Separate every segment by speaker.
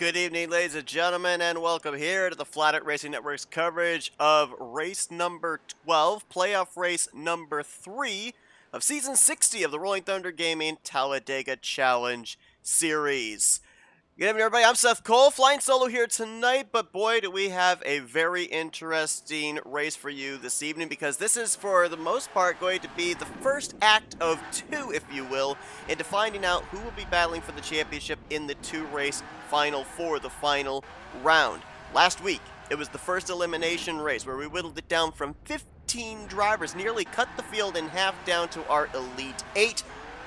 Speaker 1: Good evening, ladies and gentlemen, and welcome here to the Flatout Racing Network's coverage of race number 12, playoff race number 3 of season 60 of the Rolling Thunder Gaming Talladega Challenge Series. Good evening, everybody. I'm Seth Cole, flying solo here tonight, but boy, do we have a very interesting race for you this evening, because this is, for the most part, going to be the first act of two, if you will, into finding out who will be battling for the championship in the two-race final for the final round. Last week, it was the first elimination race, where we whittled it down from 15 drivers, nearly cut the field in half down to our Elite 8.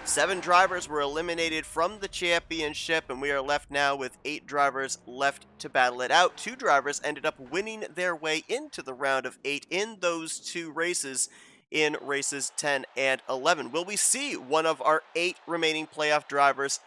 Speaker 1: 7 drivers were eliminated from the championship, and we are left now with 8 drivers left to battle it out. 2 drivers ended up winning their way into the round of 8 in those 2 races, in races 10 and 11. Will we see one of our 8 remaining playoff drivers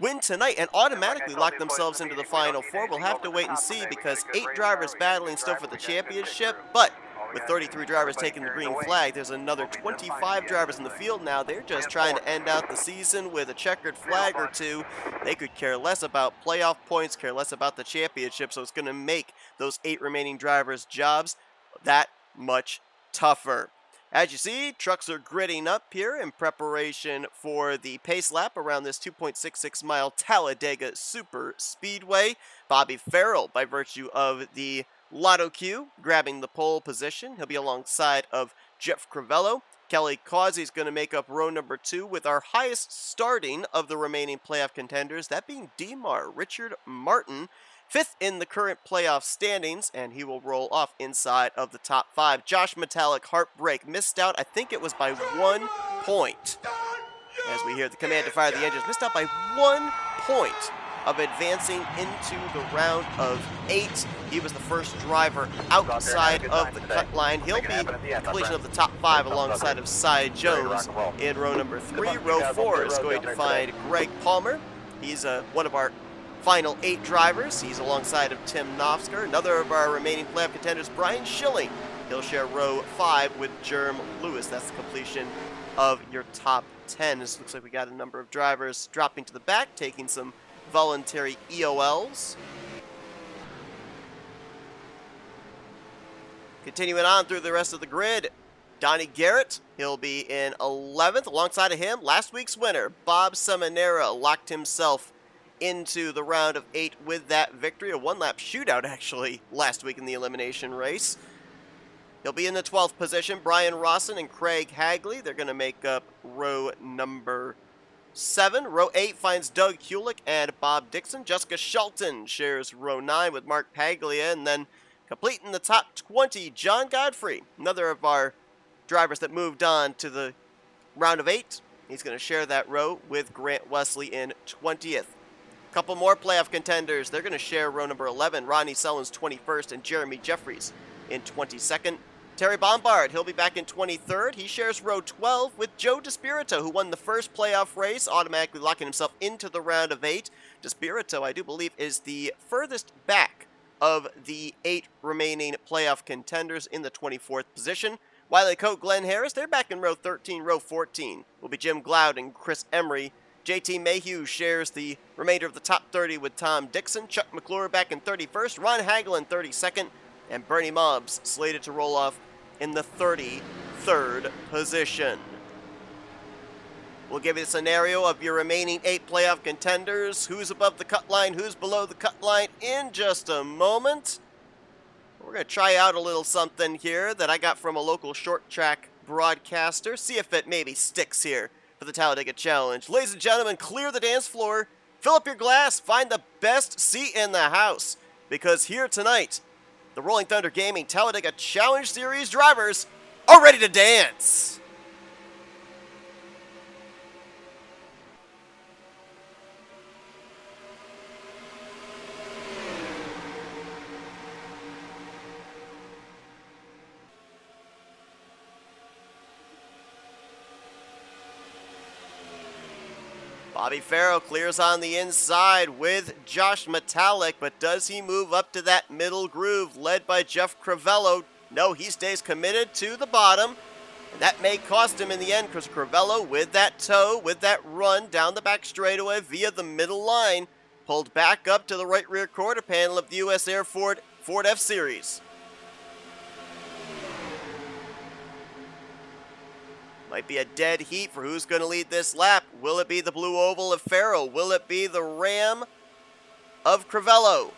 Speaker 1: win tonight and automatically lock themselves into the Final Four? We'll have to wait and see, because 8 drivers battling still for the championship, but with 33 drivers taking the green flag, there's another 25 drivers in the field now. They're just trying to end out the season with a checkered flag or two. They could care less about playoff points, care less about the championship, so it's going to make those 8 remaining drivers' jobs that much tougher. As you see, trucks are gridding up here in preparation for the pace lap around this 2.66 mile Talladega Super Speedway. Bobby Farrell, by virtue of the Lotto Q, grabbing the pole position. He'll be alongside of Jeff Crivello. Kelly Causey's going to make up row number 2 with our highest starting of the remaining playoff contenders, that being DMAR Richard Martin, 5th in the current playoff standings, and he will roll off inside of the top 5. Josh Metallic, heartbreak, missed out, I think it was by 1 point. As we hear the command to fire the engines, missed out by 1 point of advancing into the round of 8. He was the first driver outside of the cut line. He'll be completion of the top 5 alongside of Cy Jones in row number 3. Row 4 is going to find Greg Palmer. He's one of our final 8 drivers. He's alongside of Tim Nofsker. Another of our remaining playoff contenders, Brian Schilling. He'll share row 5 with Jerm Lewis. That's the completion of your top 10. This looks like we got a number of drivers dropping to the back, taking some voluntary EOLs. Continuing on through the rest of the grid, Donnie Garrett, he'll be in 11th. Alongside of him, last week's winner, Bob Seminara, locked himself into the round of 8 with that victory. A one-lap shootout, actually, last week in the elimination race. He'll be in the 12th position. Brian Rawson and Craig Hagley, they're going to make up row number 7. Row 8 finds Doug Hulick and Bob Dixon. Jessica Shelton shares row 9 with Mark Paglia. And then completing the top 20, John Godfrey, another of our drivers that moved on to the round of 8. He's going to share that row with Grant Wesley in 20th. A couple more playoff contenders. They're going to share row number 11. Ronnie Sellens 21st and Jeremy Jeffries in 22nd. Terry Bombard, he'll be back in 23rd. He shares row 12 with Joe DeSpirito, who won the first playoff race, automatically locking himself into the round of 8. DeSpirito, I do believe, is the furthest back of the 8 remaining playoff contenders in the 24th position. Wiley Coat, Glenn Harris, they're back in row 13. Row 14 will be Jim Gloud and Chris Emery. JT Mayhew shares the remainder of the top 30 with Tom Dixon. Chuck McClure back in 31st. Ron Hagel in 32nd. And Bernie Mobbs slated to roll off in the 33rd position. We'll give you a scenario of your remaining 8 playoff contenders. Who's above the cut line, who's below the cut line in just a moment. We're going to try out a little something here that I got from a local short track broadcaster. See if it maybe sticks here for the Talladega Challenge. Ladies and gentlemen, clear the dance floor. Fill up your glass. Find the best seat in the house. Because here tonight, the Rolling Thunder Gaming Talladega Challenge Series drivers are ready to dance. Bobby Farrell clears on the inside with Josh Metallic, but does he move up to that middle groove led by Jeff Crivello? No, he stays committed to the bottom. And that may cost him in the end, because Crivello, with that toe, with that run down the back straightaway via the middle line, pulled back up to the right rear quarter panel of the US Air Ford F-Series. Might be a dead heat for who's going to lead this lap. Will it be the blue oval of Farrell? Will it be the Ram of Crivello?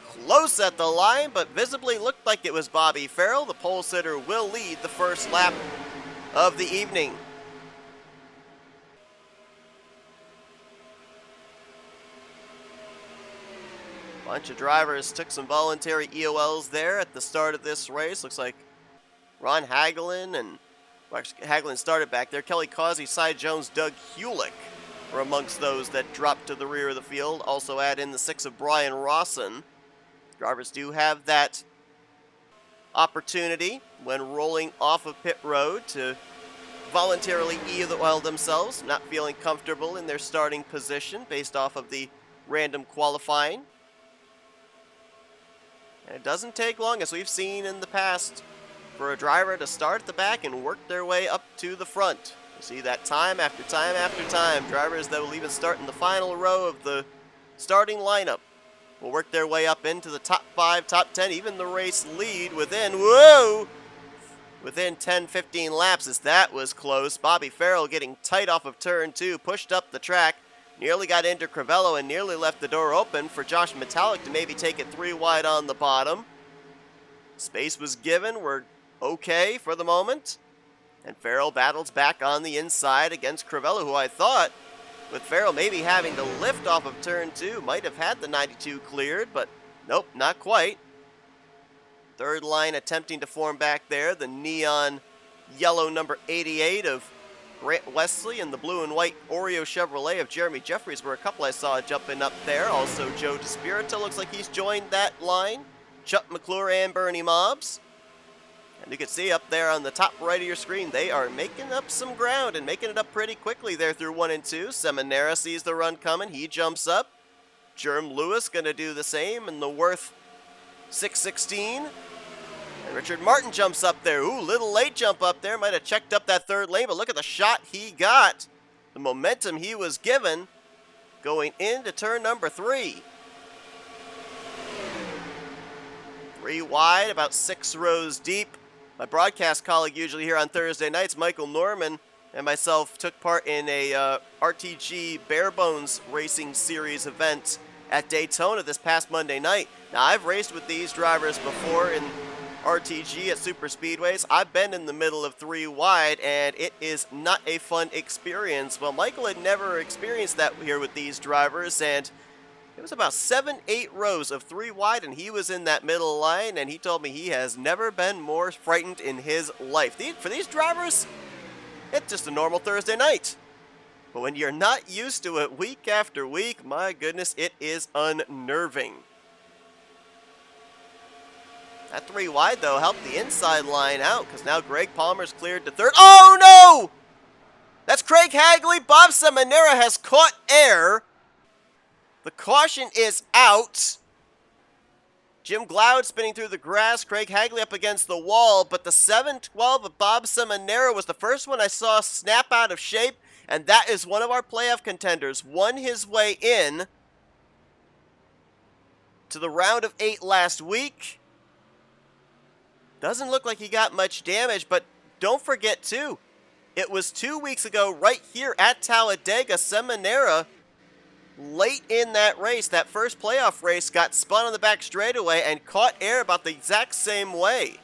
Speaker 1: Close at the line, but visibly looked like it was Bobby Farrell. The pole sitter will lead the first lap of the evening. Bunch of drivers took some voluntary EOLs there at the start of this race. Looks like Ron Hagelin and Hagelin started back there. Kelly Causey, Cy Jones, Doug Hewlick were amongst those that dropped to the rear of the field. Also add in the 6 of Brian Rawson. Drivers do have that opportunity when rolling off of pit road to voluntarily EOL themselves, not feeling comfortable in their starting position based off of the random qualifying. And it doesn't take long, as we've seen in the past, for a driver to start at the back and work their way up to the front. You see that time after time after time. Drivers that will even start in the final row of the starting lineup will work their way up into the top 5, top 10, even the race lead within 10, 15 laps, as that was close. Bobby Farrell getting tight off of turn 2, pushed up the track, nearly got into Crivello and nearly left the door open for Josh Metallic to maybe take it 3 wide on the bottom. Space was given. We're okay for the moment. And Farrell battles back on the inside against Crivello, who I thought, with Farrell maybe having to lift off of turn 2, might have had the 92 cleared, but nope, not quite. Third line attempting to form back there. The neon yellow number 88 of Grant Wesley and the blue and white Oreo Chevrolet of Jeremy Jeffries were a couple I saw jumping up there. Also Joe DeSpirito looks like he's joined that line. Chuck McClure and Bernie Mobbs. And you can see up there on the top right of your screen, they are making up some ground and making it up pretty quickly there through 1 and 2. Seminara sees the run coming. He jumps up. Jerm Lewis going to do the same in the Worth 616. And Richard Martin jumps up there. Ooh, little late jump up there. Might have checked up that third lane, but look at the shot he got. The momentum he was given going into turn number 3. 3 wide, about 6 rows deep. My broadcast colleague usually here on Thursday nights, Michael Norman, and myself took part in a RTG Bare Bones Racing Series event at Daytona this past Monday night. Now, I've raced with these drivers before in RTG at super speedways. I've been in the middle of 3 wide, and it is not a fun experience. Well, Michael had never experienced that here with these drivers, and it was about 7-8 rows of 3 wide, and he was in that middle line, and he told me he has never been more frightened in his life. For these drivers, it's just a normal Thursday night. But when you're not used to it week after week, my goodness, it is unnerving. That 3 wide, though, helped the inside line out, because now Greg Palmer's cleared to third. Oh, no! That's Craig Hagley. Bob Seminara has caught air. The caution is out. Jim Glaude spinning through the grass. Craig Hagley up against the wall. But the 712 of Bob Seminara was the first one I saw snap out of shape. And that is one of our playoff contenders. Won his way in to the round of 8 last week. Doesn't look like he got much damage. But don't forget, too, it was 2 weeks ago right here at Talladega. Seminara, late in that race, that first playoff race, got spun on the back straightaway and caught air about the exact same way.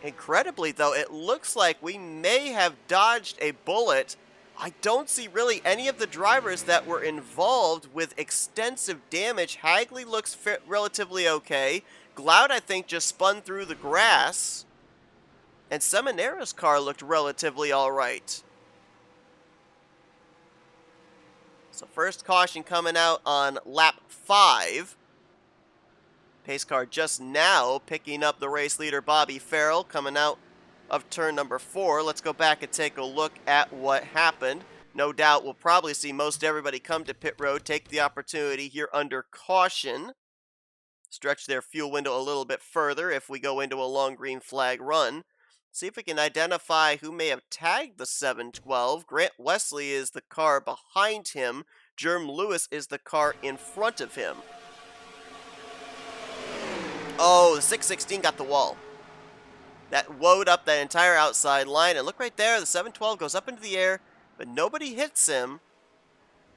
Speaker 1: Incredibly, though, it looks like we may have dodged a bullet. I don't see really any of the drivers that were involved with extensive damage. Hagley looks relatively okay. Glaude, I think, just spun through the grass. And Seminara's car looked relatively all right. So first caution coming out on lap 5. Pace car just now picking up the race leader Bobby Farrell coming out of turn number 4. Let's go back and take a look at what happened. No doubt we'll probably see most everybody come to pit road, take the opportunity here under caution. Stretch their fuel window a little bit further if we go into a long green flag run. See if we can identify who may have tagged the 712. Grant Wesley is the car behind him. Jerm Lewis is the car in front of him. Oh, the 616 got the wall. That woed up that entire outside line. And look right there, the 712 goes up into the air, but nobody hits him.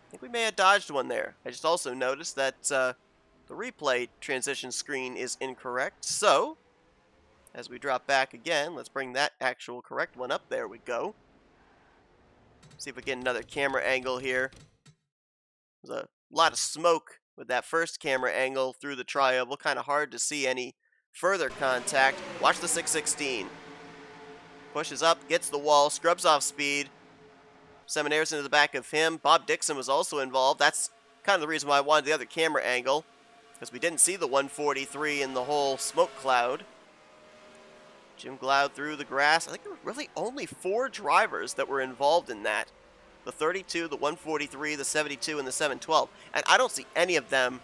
Speaker 1: I think we may have dodged one there. I just also noticed that the replay transition screen is incorrect. So, as we drop back again, let's bring that actual correct one up. There we go. See if we get another camera angle here. There's a lot of smoke with that first camera angle through the tri-oval. Kind of hard to see any further contact. Watch the 616. Pushes up, gets the wall, scrubs off speed. Seminaire's into the back of him. Bob Dixon was also involved. That's kind of the reason why I wanted the other camera angle, because we didn't see the 143 in the whole smoke cloud. Jim Gloud through the grass. I think there were really only 4 drivers that were involved in that. The 32, the 143, the 72, and the 712. And I don't see any of them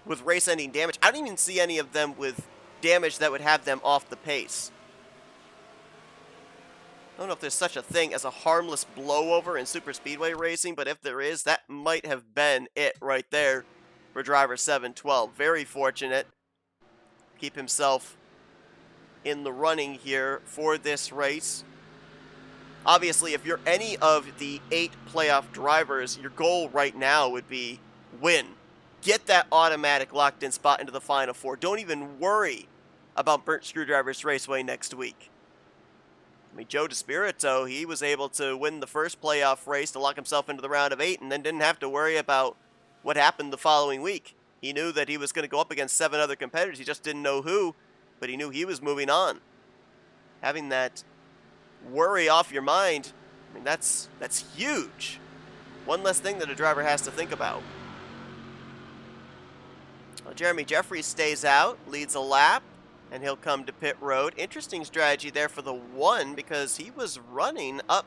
Speaker 1: with race-ending damage. I don't even see any of them with damage that would have them off the pace. I don't know if there's such a thing as a harmless blowover in super speedway racing, but if there is, that might have been it right there for driver 712. Very fortunate. Keep himself in the running here for this race. Obviously, if you're any of the 8 playoff drivers, your goal right now would be win. Get that automatic locked-in spot into the Final Four. Don't even worry about Burnt Screwdrivers Raceway next week. I mean, Joe DeSpirito, he was able to win the first playoff race to lock himself into the round of 8 and then didn't have to worry about what happened the following week. He knew that he was going to go up against 7 other competitors. He just didn't know who, but he knew he was moving on. Having that worry off your mind, I mean, that's huge. One less thing that a driver has to think about. Well, Jeremy Jeffries stays out, leads a lap, and he'll come to pit road. Interesting strategy there for the 1, because he was running up,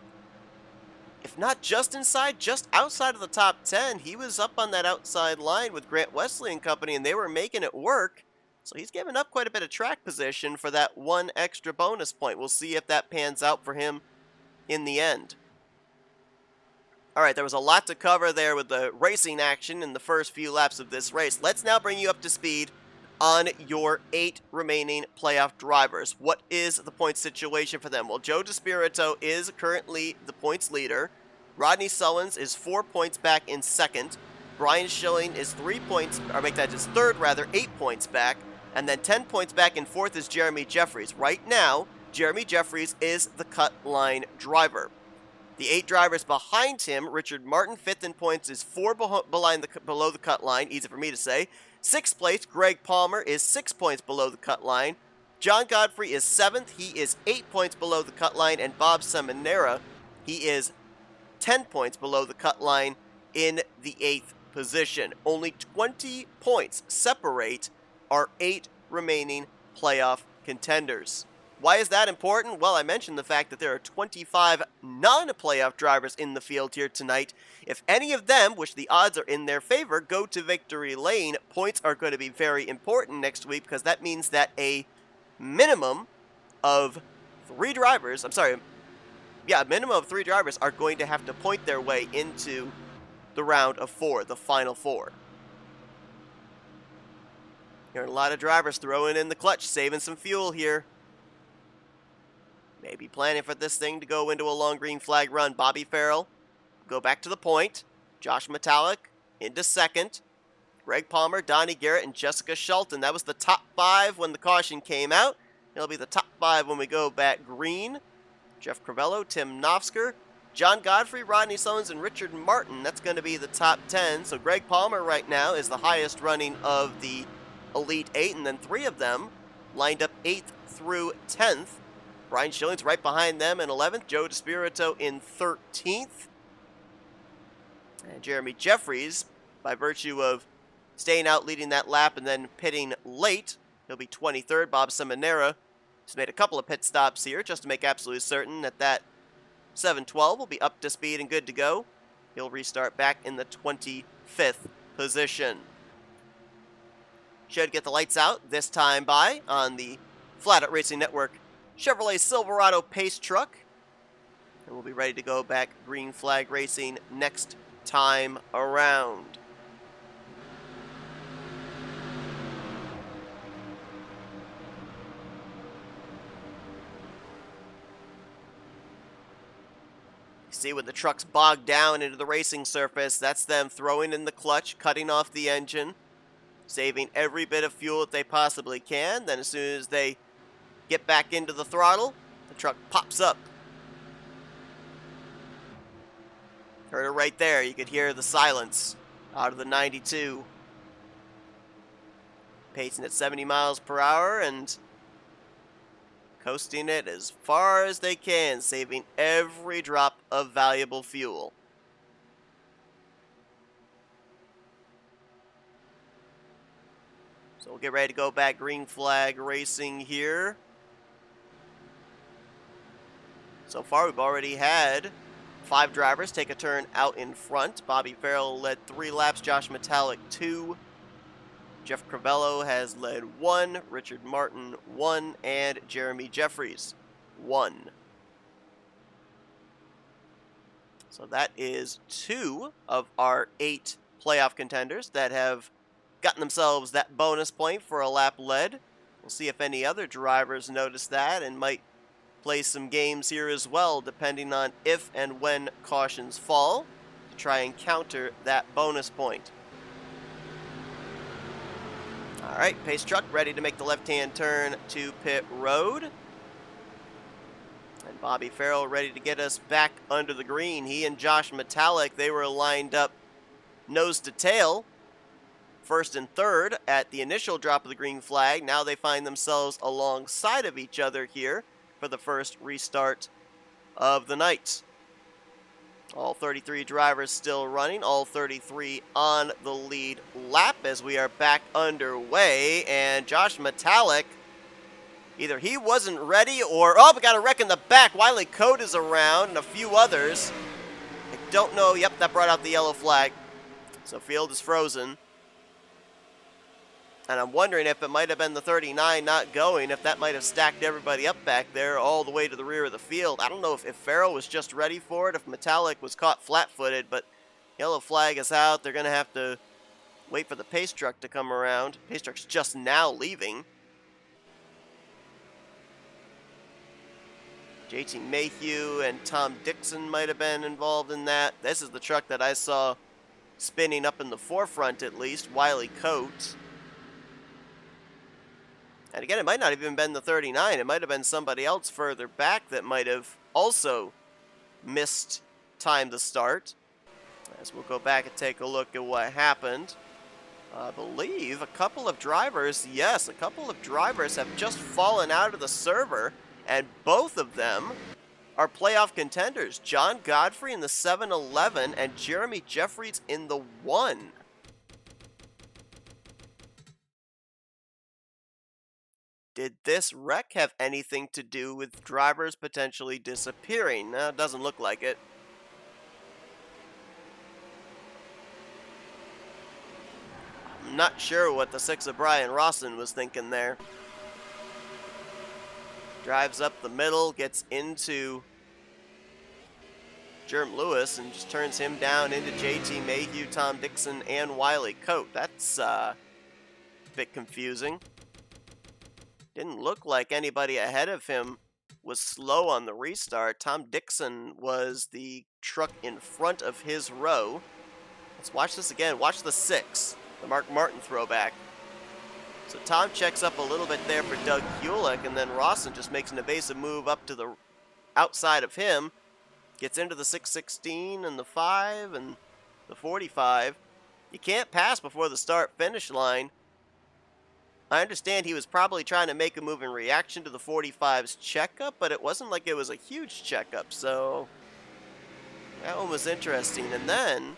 Speaker 1: if not just inside, just outside of the top 10. He was up on that outside line with Grant Wesley and company, and they were making it work. So he's given up quite a bit of track position for that 1 extra bonus point. We'll see if that pans out for him in the end. All right, there was a lot to cover there with the racing action in the first few laps of this race. Let's now bring you up to speed on your 8 remaining playoff drivers. What is the point situation for them? Well, Joe DeSpirito is currently the points leader. Rodney Sullins is 4 points back in second. Brian Schilling is 3 points, or make that just third rather, 8 points back. And then 10 points back in fourth is Jeremy Jeffries. Right now, Jeremy Jeffries is the cut line driver. The 8 drivers behind him, Richard Martin, 5th in points, is 4 below the cut line. Easy for me to say. 6th place, Greg Palmer, is 6 points below the cut line. John Godfrey is 7th. He is 8 points below the cut line. And Bob Seminara, he is 10 points below the cut line in the 8th position. Only 20 points separate our 8 remaining playoff contenders. Why is that important? Well, I mentioned the fact that there are 25 non-playoff drivers in the field here tonight. If any of them, which the odds are in their favor, go to victory lane, points are going to be very important next week, because that means that a minimum of 3 drivers, a minimum of 3 drivers are going to have to point their way into the round of 4, the final 4. There are a lot of drivers throwing in the clutch, saving some fuel here. Maybe planning for this thing to go into a long green flag run. Bobby Farrell, go back to the point. Josh Metallic into second. Greg Palmer, Donnie Garrett, and Jessica Shelton. That was the top 5 when the caution came out. It'll be the top 5 when we go back green. Jeff Crivello, Tim Nofsker, John Godfrey, Rodney Sullins, and Richard Martin. That's going to be the top 10. So Greg Palmer right now is the highest running of the Elite 8, and then 3 of them lined up 8th through 10th. Brian Schilling's right behind them in 11th. Joe DeSpirito in 13th. And Jeremy Jeffries, by virtue of staying out leading that lap and then pitting late, he'll be 23rd. Bob Seminara has made a couple of pit stops here just to make absolutely certain that that 712 will be up to speed and good to go. He'll restart back in the 25th position. Should get the lights out this time by on the Flatout Racing Network Chevrolet Silverado pace truck. And we'll be ready to go back green flag racing next time around. See, when the trucks bog down into the racing surface, that's them throwing in the clutch, cutting off the engine, saving every bit of fuel that they possibly can. Then as soon as they get back into the throttle, the truck pops up. Heard it right there. You could hear the silence out of the 92. Pacing at 70 miles per hour and coasting it as far as they can, saving every drop of valuable fuel. So we'll get ready to go back green flag racing here. So far we've already had 5 drivers take a turn out in front. Bobby Farrell led 3 laps, Josh Metallic 2. Jeff Crivello has led 1, Richard Martin 1, and Jeremy Jeffries 1. So that is 2 of our 8 playoff contenders that have gotten themselves that bonus point for a lap led. We'll see if any other drivers notice that and might play some games here as well, depending on if and when cautions fall, to try and counter that bonus point. All right, pace truck ready to make the left-hand turn to pit road. And Bobby Farrell ready to get us back under the green. He and Josh Metallic, they were lined up nose to tail, first and third at the initial drop of the green flag. Now they find themselves alongside of each other here for the first restart of the night. All 33 drivers still running, all 33 on the lead lap as we are back underway. And Josh Metallic, either he wasn't ready or, oh, we got a wreck in the back. Wiley Coate is around and a few others. I don't know. Yep, that brought out the yellow flag. So field is frozen. And I'm wondering if it might have been the 39 not going, if that might have stacked everybody up back there all the way to the rear of the field. I don't know if Farrell was just ready for it, if Metallic was caught flat-footed, but yellow flag is out. They're going to have to wait for the pace truck to come around. Pace truck's just now leaving. JT Mayhew and Tom Dixon might have been involved in that. This is the truck that I saw spinning up in the forefront, at least, Wiley Coate. And again, it might not have even been the 39. It might have been somebody else further back that might have also missed time to start. As we'll go back and take a look at what happened. I believe a couple of drivers, yes, a couple of drivers have just fallen out of the server, and both of them are playoff contenders. John Godfrey in the 7-11 and Jeremy Jeffries in the 1. Did this wreck have anything to do with drivers potentially disappearing? No, it doesn't look like it. I'm not sure what the 6 of Brian Rawson was thinking there. Drives up the middle, gets into Jerm Lewis, and just turns him down into JT Mayhew, Tom Dixon, and Wiley Coate. That's a bit confusing. Didn't look like anybody ahead of him was slow on the restart. Tom Dixon was the truck in front of his row. Let's watch this again. Watch the 6, the Mark Martin throwback. So Tom checks up a little bit there for Doug Hulick, and then Rawson just makes an evasive move up to the outside of him. Gets into the 616 and the 5 and the 45. You can't pass before the start-finish line. I understand he was probably trying to make a move in reaction to the 45's checkup, but it wasn't like it was a huge checkup, so that one was interesting. And then,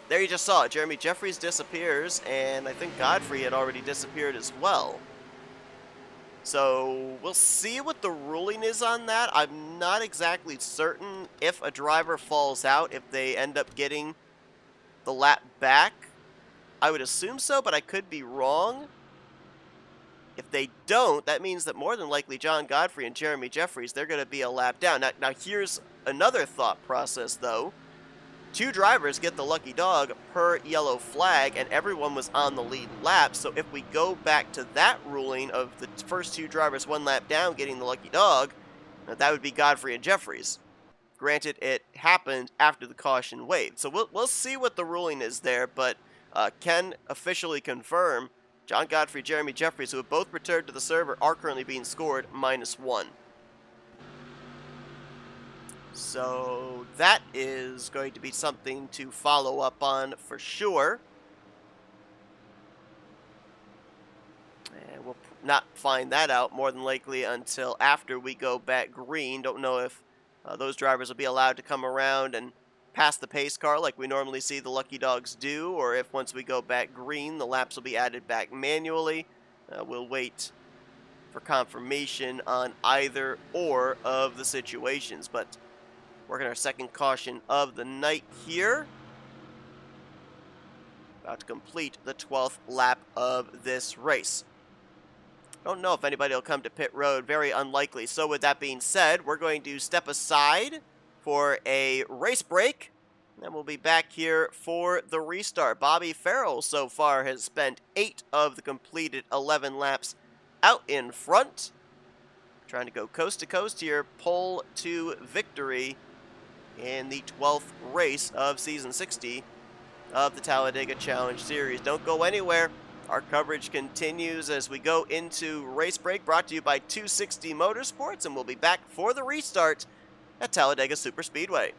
Speaker 1: there you just saw it. Jeremy Jeffries disappears, and I think Godfrey had already disappeared as well. So we'll see what the ruling is on that. I'm not exactly certain if a driver falls out, if they end up getting the lap back. I would assume so, but I could be wrong. If they don't, that means that more than likely John Godfrey and Jeremy Jeffries, they're going to be a lap down. Now here's another thought process, though. 2 drivers get the lucky dog per yellow flag, and everyone was on the lead lap. So if we go back to that ruling of the first 2 drivers 1 lap down getting the lucky dog, that would be Godfrey and Jeffries. Granted, it happened after the caution waived. So we'll see what the ruling is there, but can officially confirm John Godfrey, Jeremy Jeffries, who have both returned to the server, are currently being scored -1. So that is going to be something to follow up on for sure. And we'll not find that out more than likely until after we go back green. Don't know if those drivers will be allowed to come around and pass the pace car like we normally see the lucky dogs do, or if once we go back green, the laps will be added back manually. We'll wait for confirmation on either or of the situations, but working our second caution of the night here. About to complete the 12th lap of this race. Don't know if anybody will come to pit road. Very unlikely. So with that being said, we're going to step aside for a race break. And we'll be back here for the restart. Bobby Farrell so far has spent 8 of the completed 11 laps out in front. Trying to go coast to coast here. Pole to victory in the 12th race of Season 60 of the Talladega Challenge Series. Don't go anywhere. Our coverage continues as we go into race break, brought to you by 260 Motorsports, and we'll be back for the restart at Talladega Superspeedway.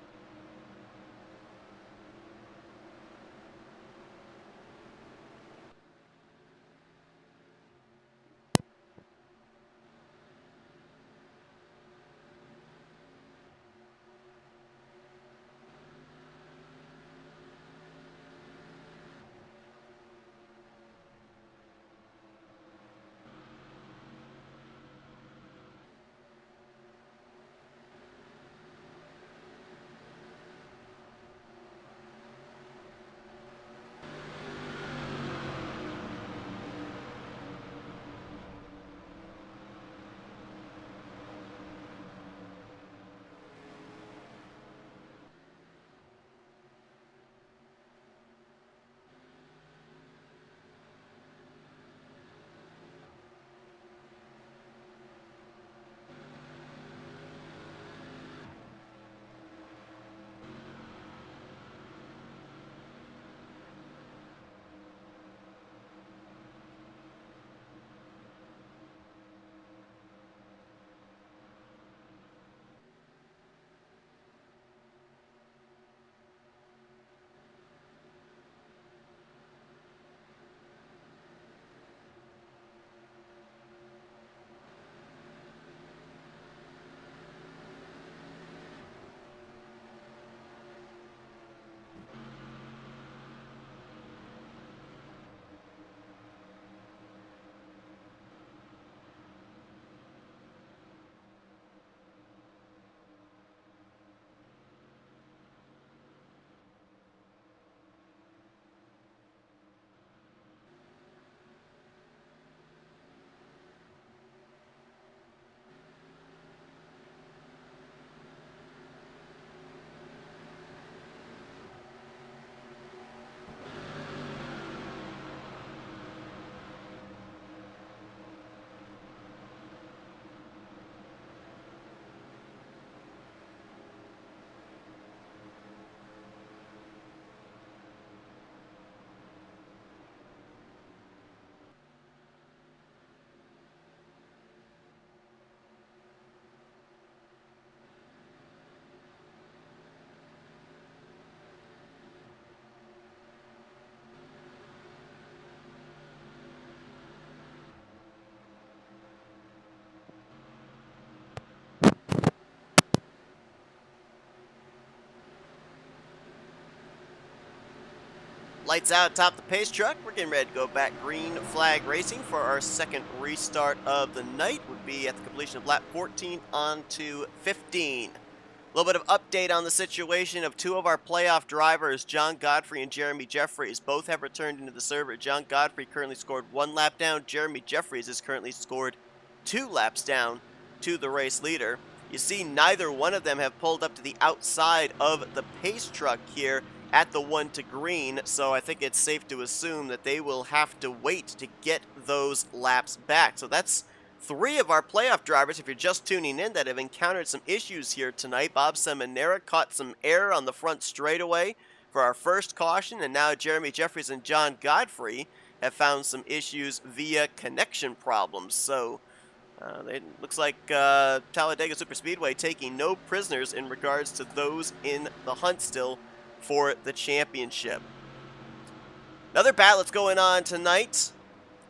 Speaker 1: Lights out atop the pace truck. We're getting ready to go back green flag racing for our second restart of the night. Would be at the completion of lap 14 on to 15. A little bit of update on the situation of two of our playoff drivers, John Godfrey and Jeremy Jeffries. Both have returned into the server. John Godfrey currently scored 1 lap down. Jeremy Jeffries has currently scored 2 laps down to the race leader. You see, neither one of them have pulled up to the outside of the pace truck here at the 1 to green, so I think it's safe to assume that they will have to wait to get those laps back. So that's 3 of our playoff drivers, if you're just tuning in, that have encountered some issues here tonight. Bob Seminara caught some air on the front straightaway for our first caution, and now Jeremy Jeffries and John Godfrey have found some issues via connection problems. So it looks like Talladega Superspeedway taking no prisoners in regards to those in the hunt still for the championship. Another battle that's going on tonight.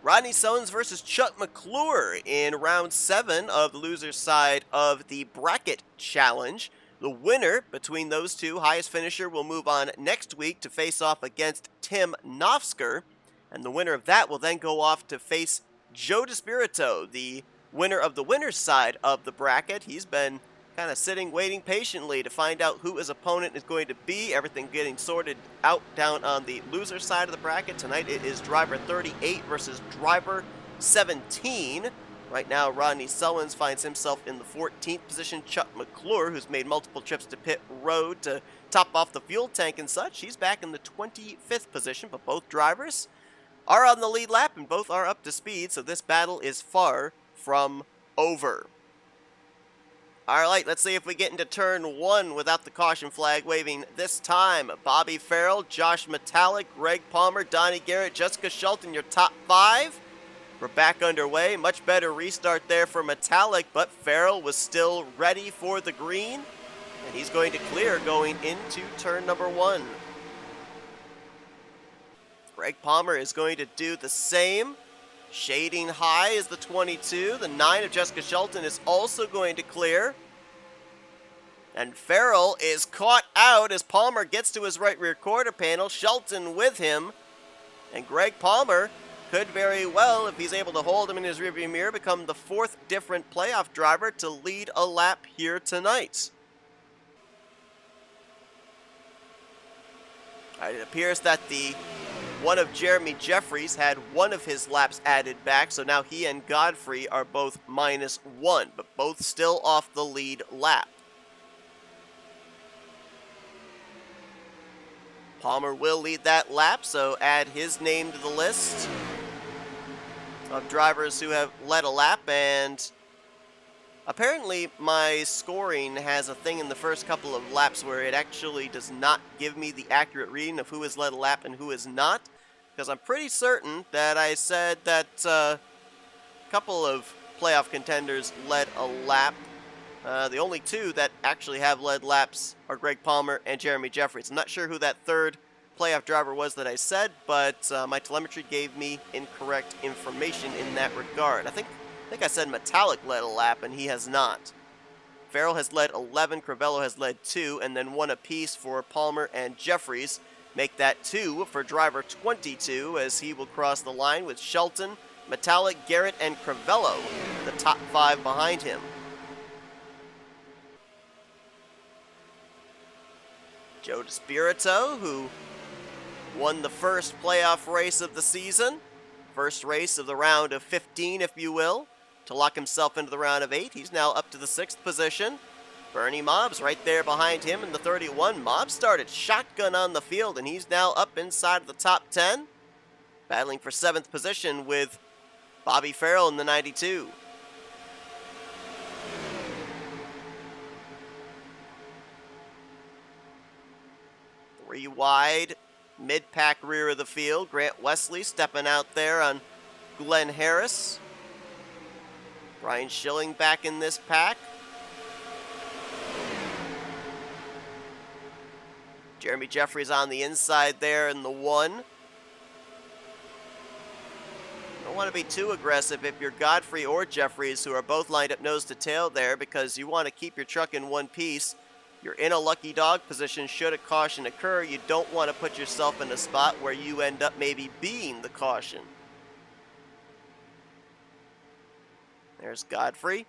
Speaker 1: Rodney Sullins versus Chuck McClure in round 7 of the loser's side of the bracket challenge. The winner between those two, highest finisher, will move on next week to face off against Tim Nofsker. And the winner of that will then go off to face Joe DeSpirito, the winner of the winner's side of the bracket. He's been kind of sitting, waiting patiently to find out who his opponent is going to be. Everything getting sorted out down on the loser side of the bracket. Tonight it is driver 38 versus driver 17. Right now, Rodney Sullins finds himself in the 14th position. Chuck McClure, who's made multiple trips to pit road to top off the fuel tank and such, he's back in the 25th position, but both drivers are on the lead lap and both are up to speed, so this battle is far from over. All right, let's see if we get into turn 1 without the caution flag waving this time. Bobby Farrell, Josh Metallic, Greg Palmer, Donnie Garrett, Jessica Schulten, your top 5. We're back underway. Much better restart there for Metallic, but Farrell was still ready for the green, and he's going to clear going into turn number 1. Greg Palmer is going to do the same. Shading high is the 22. The 9 of Jessica Schulten is also going to clear. And Farrell is caught out as Palmer gets to his right rear quarter panel. Schulten with him. And Greg Palmer could very well, if he's able to hold him in his rearview mirror, become the 4th different playoff driver to lead a lap here tonight. All right, it appears that the one of Jeremy Jeffries had one of his laps added back, so now he and Godfrey are both -1, but both still off the lead lap. Palmer will lead that lap, so add his name to the list of drivers who have led a lap, and apparently my scoring has a thing in the first couple of laps where it actually does not give me the accurate reading of who has led a lap and who has not, because I'm pretty certain that I said that a couple of playoff contenders led a lap. The only 2 that actually have led laps are Greg Palmer and Jeremy Jeffries. I'm not sure who that 3rd playoff driver was that I said, but my telemetry gave me incorrect information in that regard. I think I said Metallic led a lap, and he has not. Farrell has led 11, Crivello has led 2, and then 1 apiece for Palmer and Jeffries. Make that 2 for driver 22 as he will cross the line with Schulten, Metallic, Garrett, and Crivello, the top 5 behind him. Joe DeSpirito, who won the first playoff race of the season, first race of the round of 15, if you will, to lock himself into the round of 8. He's now up to the 6th position. Bernie Mobbs right there behind him in the 31. Mobbs started shotgun on the field, and he's now up inside of the top 10, battling for 7th position with Bobby Farrell in the 92. Three wide, mid-pack rear of the field. Grant Wesley stepping out there on Glenn Harris. Brian Schilling back in this pack. Jeremy Jeffries on the inside there in the 1. Don't want to be too aggressive if you're Godfrey or Jeffries, who are both lined up nose to tail there, because you want to keep your truck in one piece. You're in a lucky dog position should a caution occur. You don't want to put yourself in a spot where you end up maybe being the caution. There's Godfrey.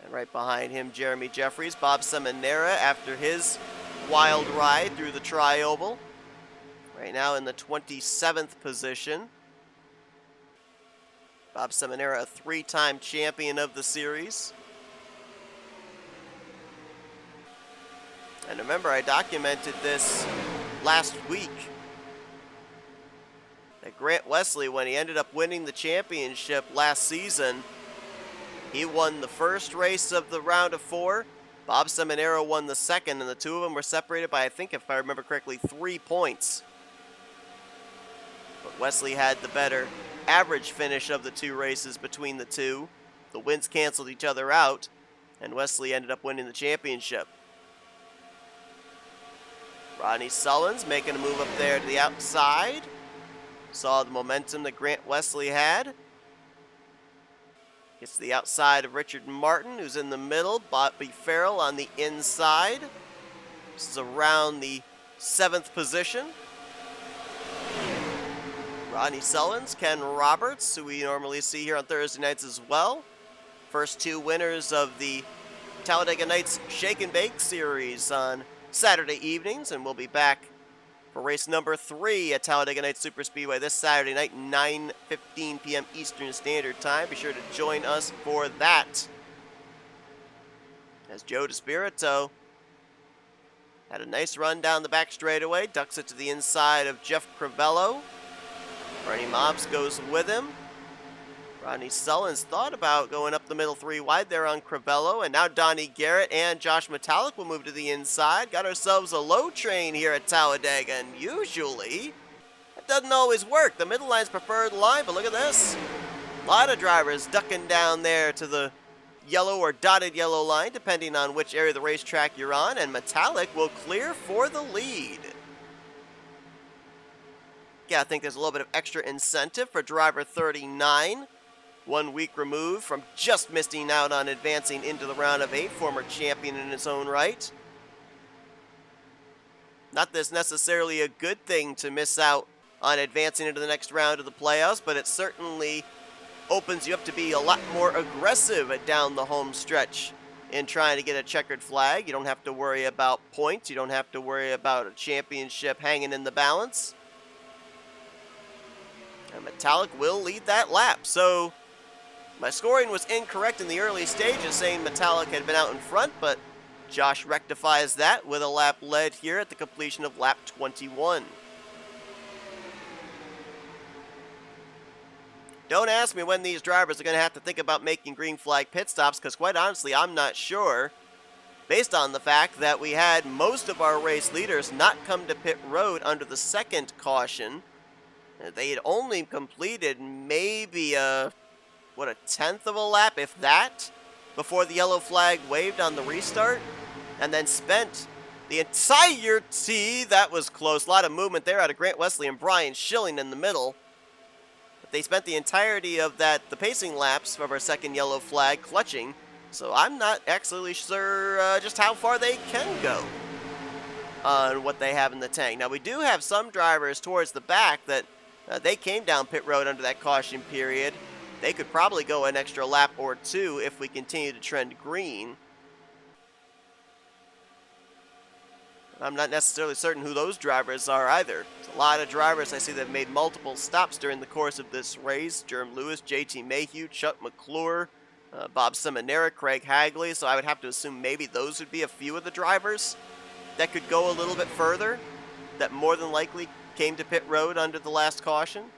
Speaker 1: And right behind him, Jeremy Jeffries, Bob Seminara after his wild ride through the Tri-Oval. Right now in the 27th position. Bob Seminara, a three-time champion of the series. And remember, I documented this last week. That Grant Wesley, when he ended up winning the championship last season, he won the first race of the round of 4. Bob Seminara won the second, and the two of them were separated by, I think, if I remember correctly, 3 points. But Wesley had the better average finish of the 2 races between the two. The wins canceled each other out, and Wesley ended up winning the championship. Rodney Sullins making a move up there to the outside. Saw the momentum that Grant Wesley had. Gets to the outside of Richard Martin, who's in the middle. Bobby Farrell on the inside. This is around the 7th position. Rodney Sullins, Ken Roberts, who we normally see here on Thursday nights as well. First 2 winners of the Talladega Nights Shake and Bake series on Saturday evenings, and we'll be back for race number 3 at Talladega Nights Superspeedway this Saturday night, 9:15 p.m. Eastern Standard Time. Be sure to join us for that. As Joe DeSpirito had a nice run down the back straightaway, ducks it to the inside of Jeff Crivello. Bernie Mobbs goes with him. Rodney Sullins thought about going up the middle 3 wide there on Crivello, and now Donnie Garrett and Josh Metallic will move to the inside. Got ourselves a low train here at Talladega, and usually that doesn't always work. The middle line's preferred line, but look at this. A lot of drivers ducking down there to the yellow or dotted yellow line, depending on which area of the racetrack you're on, and Metallic will clear for the lead. Yeah, I think there's a little bit of extra incentive for driver 39. 1 week removed from just missing out on advancing into the round of 8, former champion in his own right. Not that it's necessarily a good thing to miss out on advancing into the next round of the playoffs, but it certainly opens you up to be a lot more aggressive down the home stretch in trying to get a checkered flag. You don't have to worry about points. You don't have to worry about a championship hanging in the balance. And Metallic will lead that lap, so my scoring was incorrect in the early stages, saying Metallic had been out in front, but Josh rectifies that with a lap led here at the completion of lap 21. Don't ask me when these drivers are going to have to think about making green flag pit stops, because quite honestly, I'm not sure, based on the fact that we had most of our race leaders not come to pit road under the second caution. They had only completed maybe a 1/10 of a lap, if that, before the yellow flag waved on the restart, and then spent the entirety, that was close, a lot of movement there out of Grant Wesley and Brian Schilling in the middle. But they spent the entirety of the pacing laps of our second yellow flag clutching, so I'm not actually sure just how far they can go on what they have in the tank. Now, we do have some drivers towards the back that they came down pit road under that caution period. They could probably go an extra lap or 2 if we continue to trend green. I'm not necessarily certain who those drivers are either. There's a lot of drivers I see that have made multiple stops during the course of this race. Jerm Lewis, JT Mayhew, Chuck McClure, Bob Seminara, Craig Hagley. So I would have to assume maybe those would be a few of the drivers that could go a little bit further, that more than likely came to pit road under the last caution.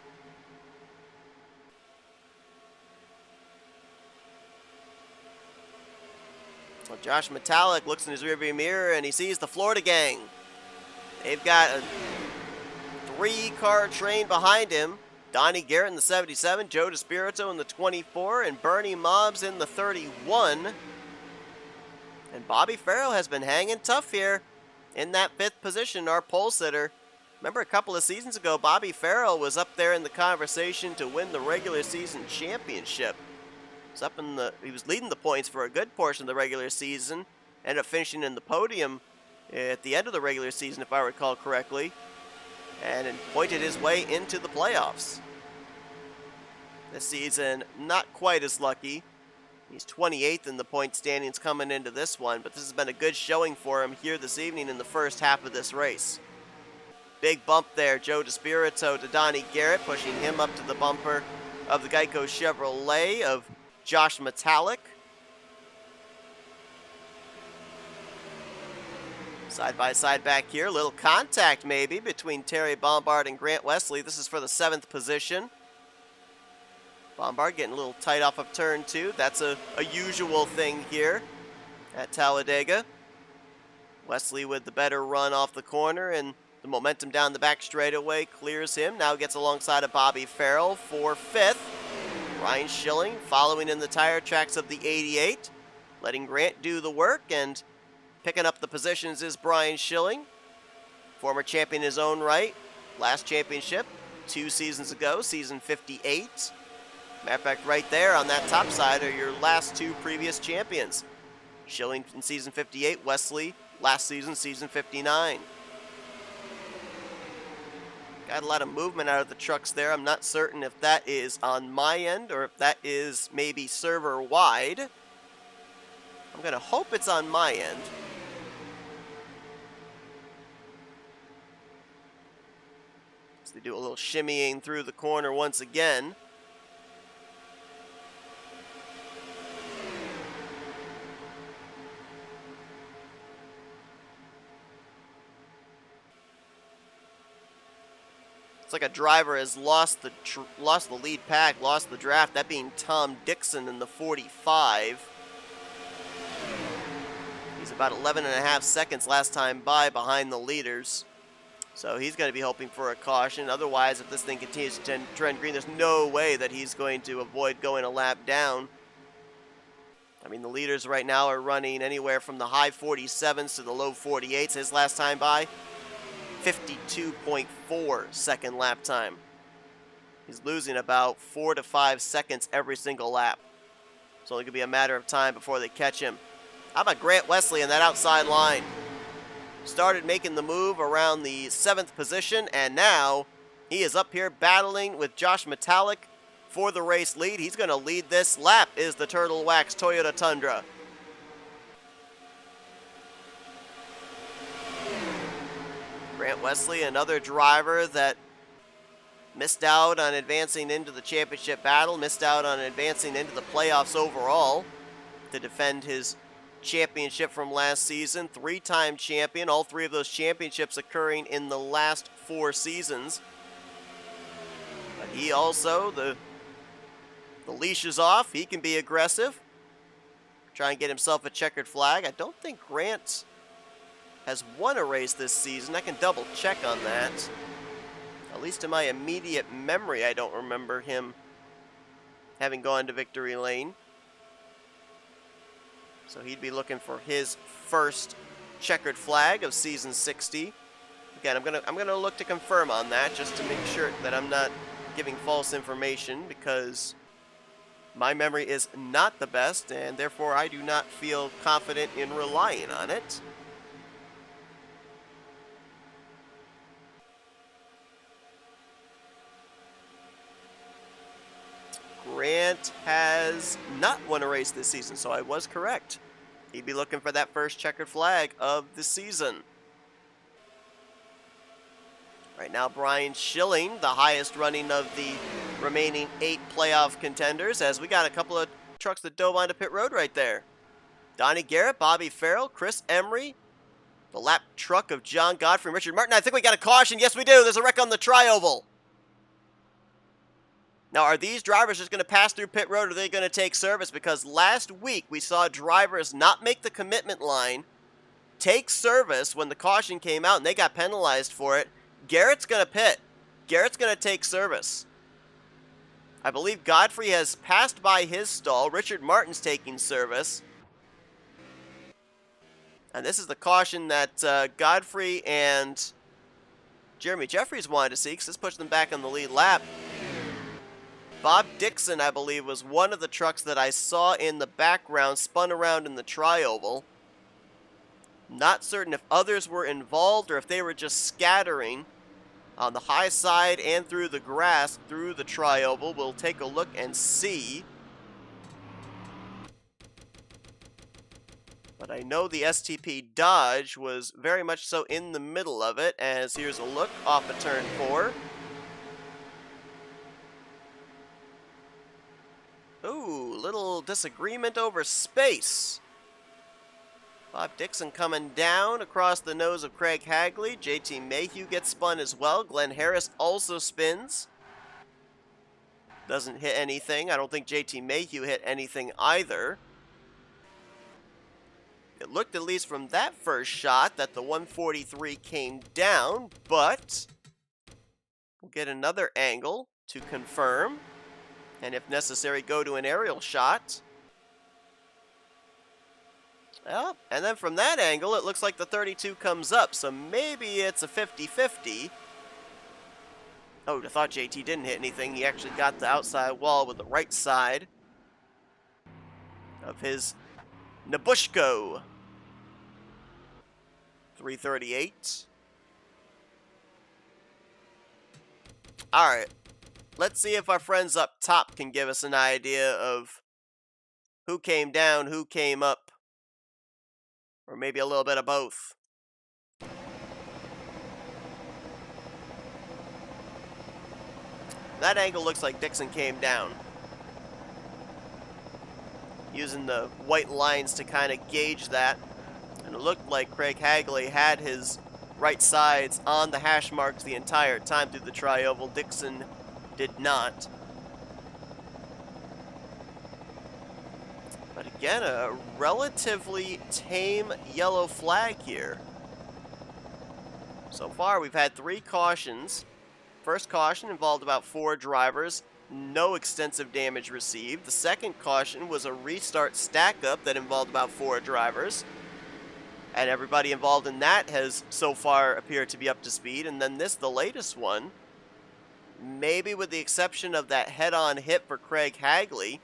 Speaker 1: Well, Josh Metallic looks in his rearview mirror and he sees the Florida gang. They've got a 3-car train behind him. Donnie Garrett in the 77, Joe DeSpirito in the 24, and Bernie Mobbs in the 31. And Bobby Farrell has been hanging tough here in that 5th position, our pole sitter. Remember a couple of seasons ago, Bobby Farrell was up there in the conversation to win the regular season championship. He was leading the points for a good portion of the regular season, ended up finishing in the podium at the end of the regular season, if I recall correctly, and pointed his way into the playoffs. This season, not quite as lucky. He's 28th in the point standings coming into this one, but this has been a good showing for him here this evening in the first half of this race. Big bump there, Joe DeSpirito to Donnie Garrett, pushing him up to the bumper of the Geico Chevrolet of Josh Metallic. Side by side back here, little contact maybe between Terry Bombard and Grant Wesley. This is for the 7th position. Bombard getting a little tight off of turn 2. That's a usual thing here at Talladega. Wesley with the better run off the corner, and the momentum down the back straightaway clears him. Now gets alongside of Bobby Farrell for 5th. Ryan Schilling following in the tire tracks of the 88, letting Grant do the work, and picking up the positions is Brian Schilling, former champion in his own right. Last championship 2 seasons ago, season 58. Matter of fact, right there on that top side are your last 2 previous champions. Schilling in season 58, Wesley last season, season 59. Got a lot of movement out of the trucks there. I'm not certain if that is on my end or if that is maybe server wide. I'm going to hope it's on my end. So they do a little shimmying through the corner once again. It's like a driver has lost the lead pack, lost the draft, that being Tom Dixon in the 45. He's about 11.5 seconds last time by behind the leaders. So he's going to be hoping for a caution. Otherwise, if this thing continues to trend green, there's no way that he's going to avoid going a lap down. I mean, the leaders right now are running anywhere from the high 47s to the low 48s. His last time by, 52.4 second lap time. He's losing about 4 to 5 seconds every single lap. It's only going to be a matter of time before they catch him. How about Grant Wesley in that outside line? Started making the move around the 7th position, and now he is up here battling with Josh Metallic for the race lead. He's going to lead this lap, is the Turtle Wax Toyota Tundra. Grant Wesley, another driver that missed out on advancing into the championship battle, missed out on advancing into the playoffs overall to defend his championship from last season. 3-time champion, all 3 of those championships occurring in the last 4 seasons. But he also, the leash is off. He can be aggressive. Try and get himself a checkered flag. I don't think Grant has won a race this season. I can double check on that. At least in my immediate memory, I don't remember him having gone to victory lane. So he'd be looking for his first checkered flag of season 60. Again, I'm gonna look to confirm on that just to make sure that I'm not giving false information, because my memory is not the best, and therefore I do not feel confident in relying on it. Grant has not won a race this season, so I was correct. He'd be looking for that first checkered flag of the season. Right now, Brian Schilling, the highest running of the remaining 8 playoff contenders, as we got a couple of trucks that dove onto pit road right there. Donnie Garrett, Bobby Farrell, Chris Emery, the lap truck of John Godfrey and Richard Martin. I think we got a caution. Yes, we do. There's a wreck on the tri-oval. Now, are these drivers just going to pass through pit road, or are they going to take service? Because last week we saw drivers not make the commitment line, take service when the caution came out, and they got penalized for it. Garrett's going to pit. Garrett's going to take service. I believe Godfrey has passed by his stall. Richard Martin's taking service. And this is the caution that Godfrey and Jeremy Jeffries wanted to see, because this pushed them back on the lead lap. Bob Dixon, I believe, was one of the trucks that I saw in the background, spun around in the tri-oval. Not certain if others were involved or if they were just scattering on the high side and through the grass through the tri-oval. We'll take a look and see. But I know the STP Dodge was very much so in the middle of it, as here's a look off of turn 4. Ooh, little disagreement over space. Bob Dixon coming down across the nose of Craig Hagley. JT Mayhew gets spun as well. Glenn Harris also spins. Doesn't hit anything. I don't think JT Mayhew hit anything either. It looked, at least from that first shot, that the 143 came down, but we'll get another angle to confirm, and if necessary, go to an aerial shot. Well, and then from that angle, it looks like the 32 comes up, so maybe it's a 50-50. Oh, I thought JT didn't hit anything. He actually got the outside wall with the right side of his Nabushko. 338. Alright, let's see if our friends up top can give us an idea of who came down, who came up, or maybe a little bit of both. That angle looks like Dixon came down. Using the white lines to kind of gauge that. And it looked like Craig Hagley had his right sides on the hash marks the entire time through the tri-oval. Dixon did not. But again, a relatively tame yellow flag here. So far, we've had 3 cautions. First caution involved about 4 drivers. No extensive damage received. The second caution was a restart stack-up that involved about 4 drivers. And everybody involved in that has so far appeared to be up to speed. And then this, the latest one, maybe with the exception of that head-on hit for Craig Hagley,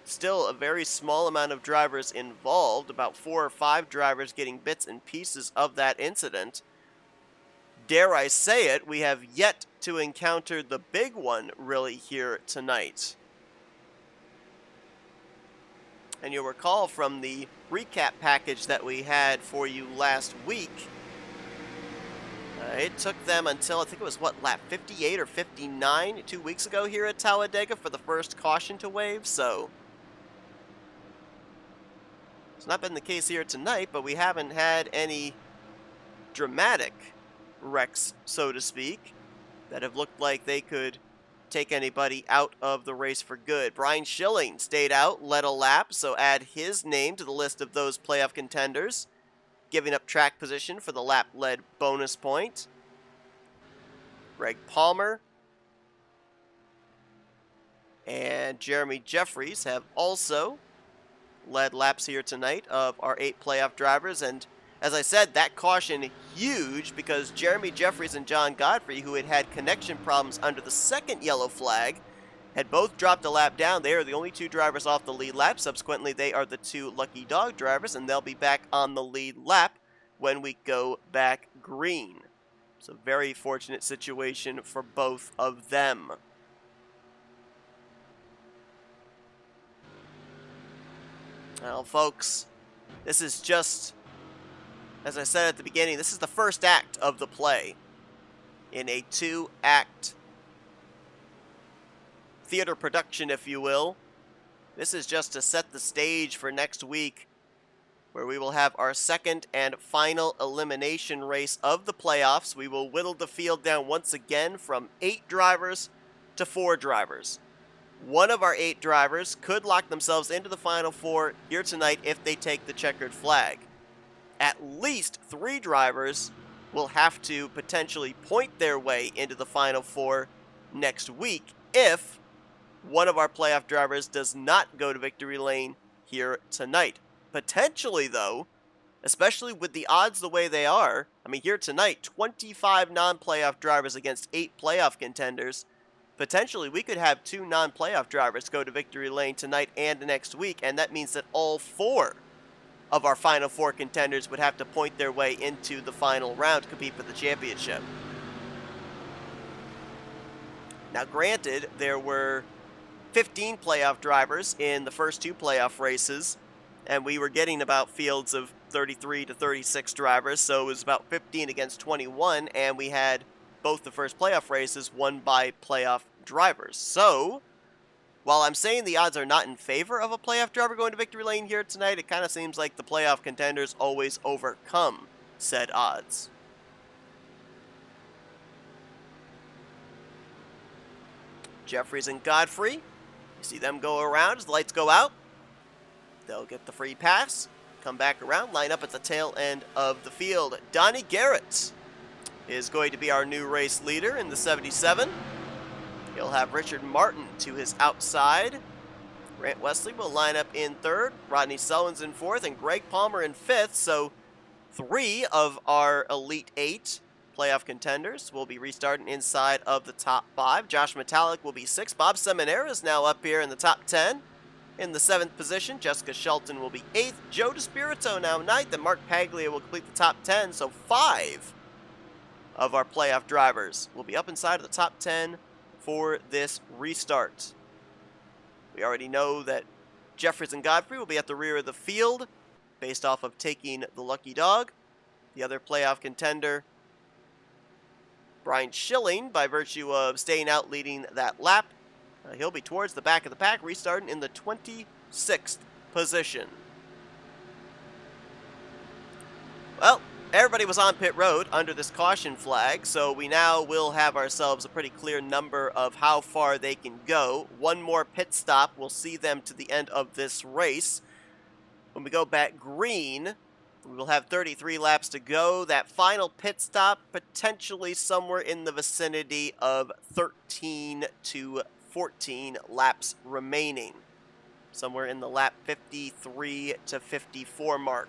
Speaker 1: still a very small amount of drivers involved, about 4 or 5 drivers getting bits and pieces of that incident. Dare I say it, we have yet to encounter the big one really here tonight. And you'll recall from the recap package that we had for you last week, it took them until, I think it was, what, lap 58 or 59 2 weeks ago here at Talladega for the first caution to wave, so it's not been the case here tonight, but we haven't had any dramatic wrecks, so to speak, that have looked like they could take anybody out of the race for good. Brian Schilling stayed out, led a lap, so add his name to the list of those playoff contenders, giving up track position for the lap-led bonus point. Greg Palmer and Jeremy Jeffries have also led laps here tonight of our 8 playoff drivers, and as I said, that caution huge because Jeremy Jeffries and John Godfrey, who had had connection problems under the second yellow flag, had both dropped a lap down. They are the only 2 drivers off the lead lap. Subsequently, they are the 2 lucky dog drivers, and they'll be back on the lead lap when we go back green. It's a very fortunate situation for both of them. Well, folks, this is just, as I said at the beginning, this is the first act of the play in a 2-act theater production, if you will. This is just to set the stage for next week, where we will have our second and final elimination race of the playoffs. We will whittle the field down once again from 8 drivers to 4 drivers. One of our 8 drivers could lock themselves into the Final 4 here tonight if they take the checkered flag. At least 3 drivers will have to potentially point their way into the Final 4 next week if one of our playoff drivers does not go to victory lane here tonight. Potentially, though, especially with the odds the way they are, I mean, here tonight, 25 non-playoff drivers against 8 playoff contenders. Potentially, we could have 2 non-playoff drivers go to victory lane tonight and next week, and that means that all 4 of our Final 4 contenders would have to point their way into the final round to compete for the championship. Now, granted, there were 15 playoff drivers in the first 2 playoff races, and we were getting about fields of 33 to 36 drivers, so it was about 15 against 21, and we had both the first playoff races won by playoff drivers. So, while I'm saying the odds are not in favor of a playoff driver going to victory lane here tonight, it kind of seems like the playoff contenders always overcome said odds. Jeffries and Godfrey, you see them go around as the lights go out. They'll get the free pass, come back around, line up at the tail end of the field. Donnie Garrett is going to be our new race leader in the 77. He'll have Richard Martin to his outside. Grant Wesley will line up in third, Rodney Sullivan's in fourth, and Greg Palmer in fifth. So 3 of our Elite 8 playoff contenders will be restarting inside of the top 5. Josh Metallic will be 6th. Bob Seminara is now up here in the top 10. In the 7th position, Jessica Shelton will be 8th. Joe DeSpirito now 9th, and Mark Paglia will complete the top 10. So 5 of our playoff drivers will be up inside of the top 10 for this restart. We already know that Jeffries and Godfrey will be at the rear of the field based off of taking the lucky dog. The other playoff contender, Brian Schilling, by virtue of staying out leading that lap, he'll be towards the back of the pack, restarting in the 26th position. Well, everybody was on pit road under this caution flag, so we now will have ourselves a pretty clear number of how far they can go. One more pit stop will see them to the end of this race. When we go back green, we will have 33 laps to go. That final pit stop potentially somewhere in the vicinity of 13 to 14 laps remaining. Somewhere in the lap 53 to 54 mark.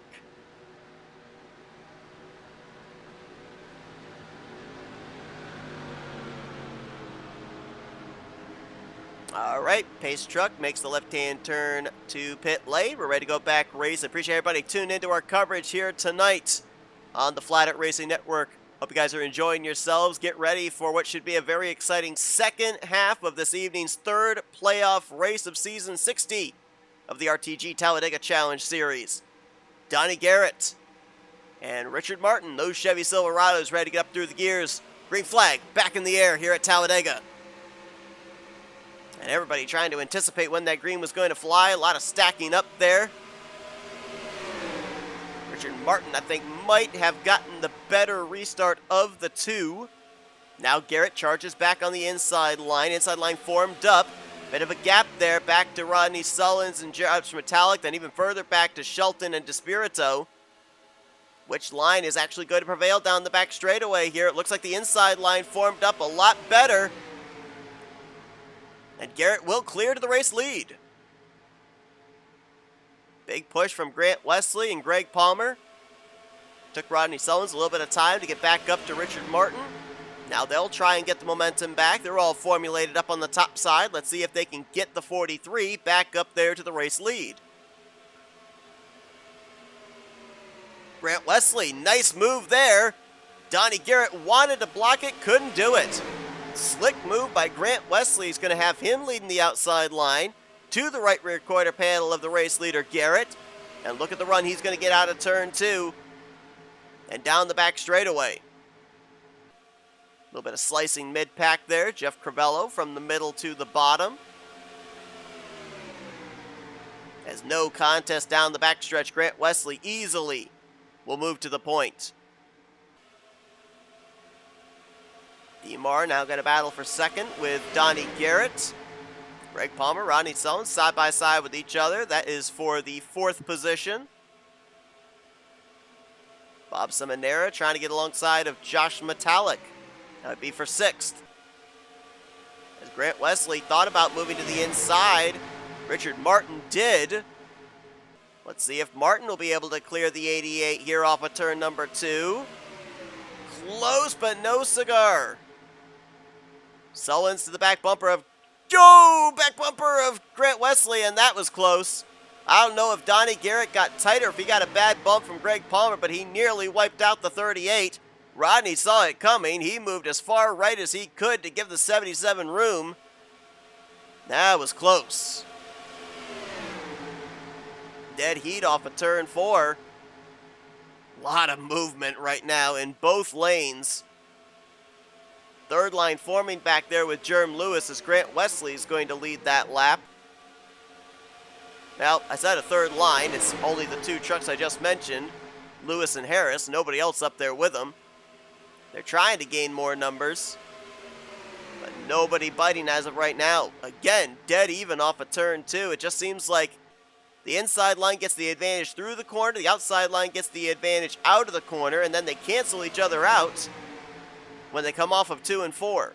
Speaker 1: All right, pace truck makes the left-hand turn to pit lane. We're ready to go back race. I appreciate everybody tuning into our coverage here tonight on the Flatout Racing Network. Hope you guys are enjoying yourselves. Get ready for what should be a very exciting second half of this evening's third playoff race of Season 60 of the RTG Talladega Challenge Series. Donnie Garrett and Richard Martin, those Chevy Silverados ready to get up through the gears. Green flag back in the air here at Talladega. And everybody trying to anticipate when that green was going to fly. A lot of stacking up there. Richard Martin, I think, might have gotten the better restart of the two. Now Garrett charges back on the inside line. Inside line formed up. Bit of a gap there. Back to Rodney Sullins and Josh Metallic. Then even further back to Shelton and DeSpirito. Which line is actually going to prevail down the back straightaway here? It looks like the inside line formed up a lot better. And Garrett will clear to the race lead. Big push from Grant Wesley and Greg Palmer. Took Rodney Sullins a little bit of time to get back up to Richard Martin. Now they'll try and get the momentum back. They're all formulated up on the top side. Let's see if they can get the 43 back up there to the race lead. Grant Wesley, nice move there. Donnie Garrett wanted to block it, couldn't do it. Slick move by Grant Wesley is going to have him leading the outside line to the right rear quarter panel of the race leader, Garrett. And look at the run he's going to get out of turn 2 and down the back straightaway. A little bit of slicing mid-pack there. Jeff Crivello from the middle to the bottom. As no contest down the backstretch, Grant Wesley easily will move to the point. DeMar now got a battle for second with Donnie Garrett. Greg Palmer, Rodney Sullins side by side with each other. That is for the 4th position. Bob Seminara trying to get alongside of Josh Metallic. That would be for 6th. As Grant Wesley thought about moving to the inside, Richard Martin did. Let's see if Martin will be able to clear the 88 here off of turn number 2. Close, but no cigar. Sullins to the back bumper of back bumper of Grant Wesley, and that was close. I don't know if Donnie Garrett got tighter, if he got a bad bump from Greg Palmer, but he nearly wiped out the 38. Rodney saw it coming. He moved as far right as he could to give the 77 room. That was close. Dead heat off of turn 4. A lot of movement right now in both lanes. Third line forming back there with Jerm Lewis as Grant Wesley is going to lead that lap. Now, I said a third line. It's only the two trucks I just mentioned, Lewis and Harris. Nobody else up there with them. They're trying to gain more numbers, but nobody biting as of right now. Again, dead even off of turn 2. It just seems like the inside line gets the advantage through the corner, the outside line gets the advantage out of the corner, and then they cancel each other out when they come off of 2 and 4.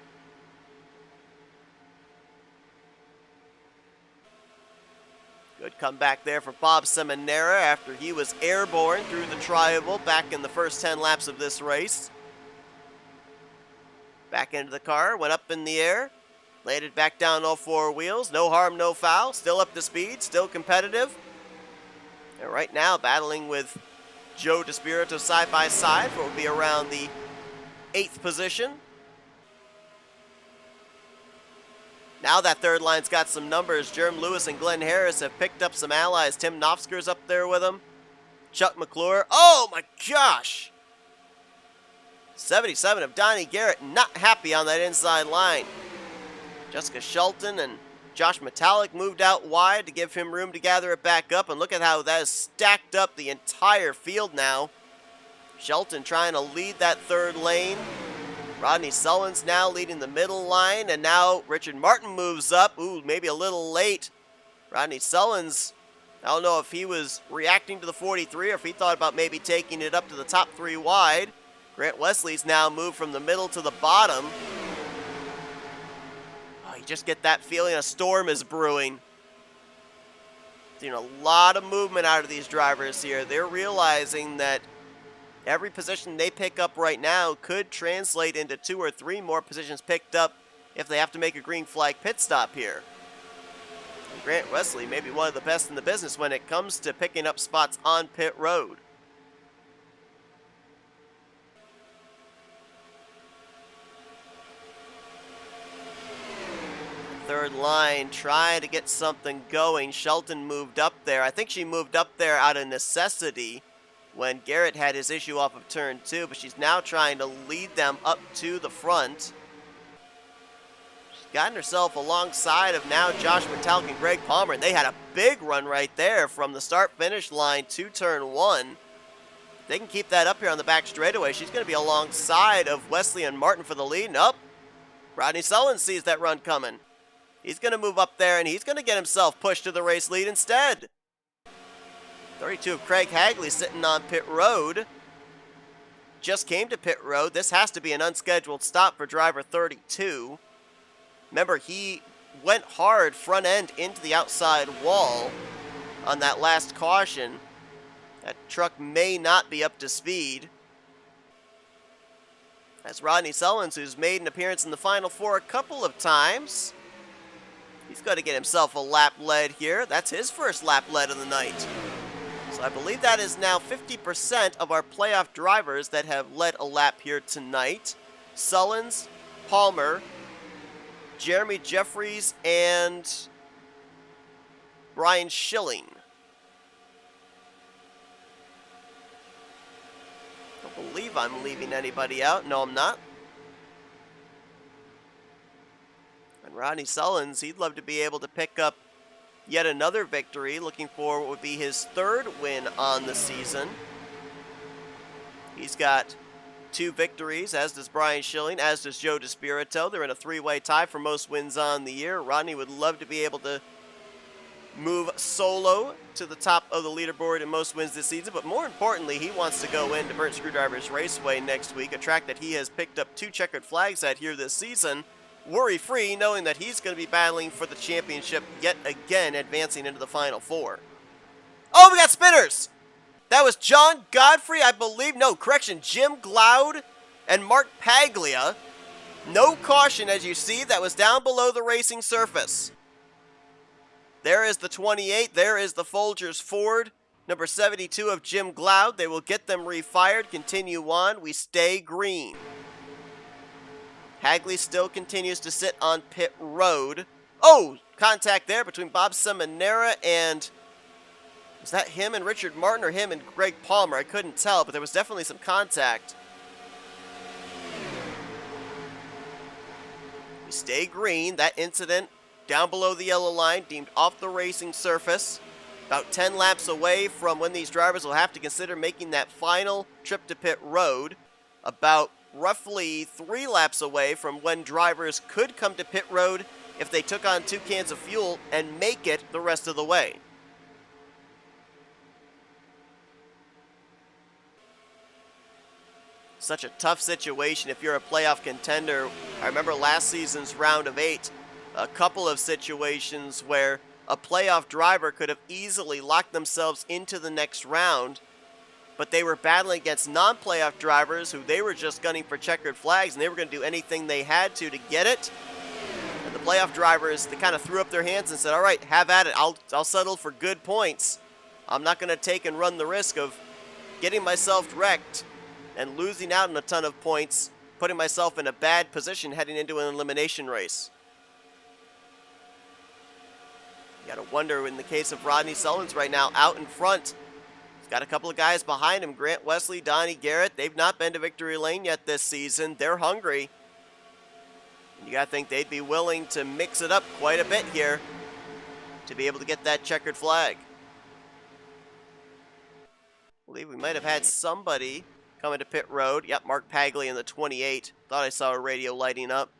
Speaker 1: Good comeback there for Bob Seminara after he was airborne through the tri-oval back in the first 10 laps of this race. Back into the car, went up in the air, landed back down all 4 wheels. No harm, no foul. Still up to speed, still competitive. And right now, battling with Joe DeSpirito side by side for what will be around the 8th position. Now that third line's got some numbers. Jerm Lewis and Glenn Harris have picked up some allies. Tim Knopfsker's up there with him. Chuck McClure. Oh my gosh! 77 of Donnie Garrett not happy on that inside line. Jessica Shelton and Josh Metallic moved out wide to give him room to gather it back up. And look at how that has stacked up the entire field now. Shelton trying to lead that third lane. Rodney Sullins now leading the middle line, and now Richard Martin moves up. Ooh, maybe a little late. Rodney Sullins, I don't know if he was reacting to the 43 or if he thought about maybe taking it up to the top 3 wide. Grant Wesley's now moved from the middle to the bottom. Oh, you just get that feeling a storm is brewing. Seeing a lot of movement out of these drivers here. They're realizing that every position they pick up right now could translate into 2 or 3 more positions picked up if they have to make a green flag pit stop here. And Grant Wesley may be one of the best in the business when it comes to picking up spots on pit road. Third line trying to get something going. Shelton moved up there. I think she moved up there out of necessity when Garrett had his issue off of turn 2, but she's now trying to lead them up to the front. She's gotten herself alongside of now Josh Metallic and Greg Palmer, and they had a big run right there from the start-finish line to turn 1. They can keep that up here on the back straightaway. She's going to be alongside of Wesley and Martin for the lead, and up. Rodney Sullins sees that run coming. He's going to move up there, and he's going to get himself pushed to the race lead instead. 32 of Craig Hagley sitting on pit road. Just came to pit road. This has to be an unscheduled stop for driver 32. Remember, he went hard front end into the outside wall on that last caution. That truck may not be up to speed. That's Rodney Sullins, who's made an appearance in the Final Four a couple of times. He's got to get himself a lap lead here. That's his first lap lead of the night. So I believe that is now 50% of our playoff drivers that have led a lap here tonight. Sullins, Palmer, Jeremy Jeffries, and Brian Schilling. I don't believe I'm leaving anybody out. No, I'm not. And Rodney Sullins, he'd love to be able to pick up yet another victory, looking for what would be his 3rd win on the season. He's got 2 victories, as does Brian Schilling, as does Joe DeSpirito. They're in a 3-way tie for most wins on the year. Rodney would love to be able to move solo to the top of the leaderboard in most wins this season, but more importantly, he wants to go into Burnt Screwdrivers Raceway next week, a track that he has picked up 2 checkered flags at here this season, worry-free, knowing that he's going to be battling for the championship yet again, advancing into the Final Four. Oh, we got spinners! That was John Godfrey, I believe. No, correction, Jim Glaude and Mark Paglia. No caution, as you see. That was down below the racing surface. There is the 28. There is the Folgers Ford. Number 72 of Jim Glaude. They will get them refired. Continue on. We stay green. Hagley still continues to sit on pit road. Oh, contact there between Bob Seminara and Was that him and Richard Martin or him and Greg Palmer? I couldn't tell, but there was definitely some contact. We stay green. That incident down below the yellow line, deemed off the racing surface. About 10 laps away from when these drivers will have to consider making that final trip to pit road. About roughly 3 laps away from when drivers could come to pit road if they took on 2 cans of fuel and make it the rest of the way. Such a tough situation if you're a playoff contender. I remember last season's round of 8, a couple of situations where a playoff driver could have easily locked themselves into the next round, but they were battling against non-playoff drivers who they were just gunning for checkered flags, and they were going to do anything they had to get it. And the playoff drivers, they kind of threw up their hands and said, all right, have at it. I'll settle for good points. I'm not going to take and run the risk of getting myself wrecked and losing out on a ton of points, putting myself in a bad position heading into an elimination race. You gotta wonder, in the case of Rodney Sullivan's right now, out in front. He's got a couple of guys behind him, Grant Wesley, Donnie Garrett. They've not been to victory lane yet this season. They're hungry. And you gotta think they'd be willing to mix it up quite a bit here to be able to get that checkered flag. I believe we might have had somebody coming to pit road. Yep, Mark Paglia in the 28. Thought I saw a radio lighting up.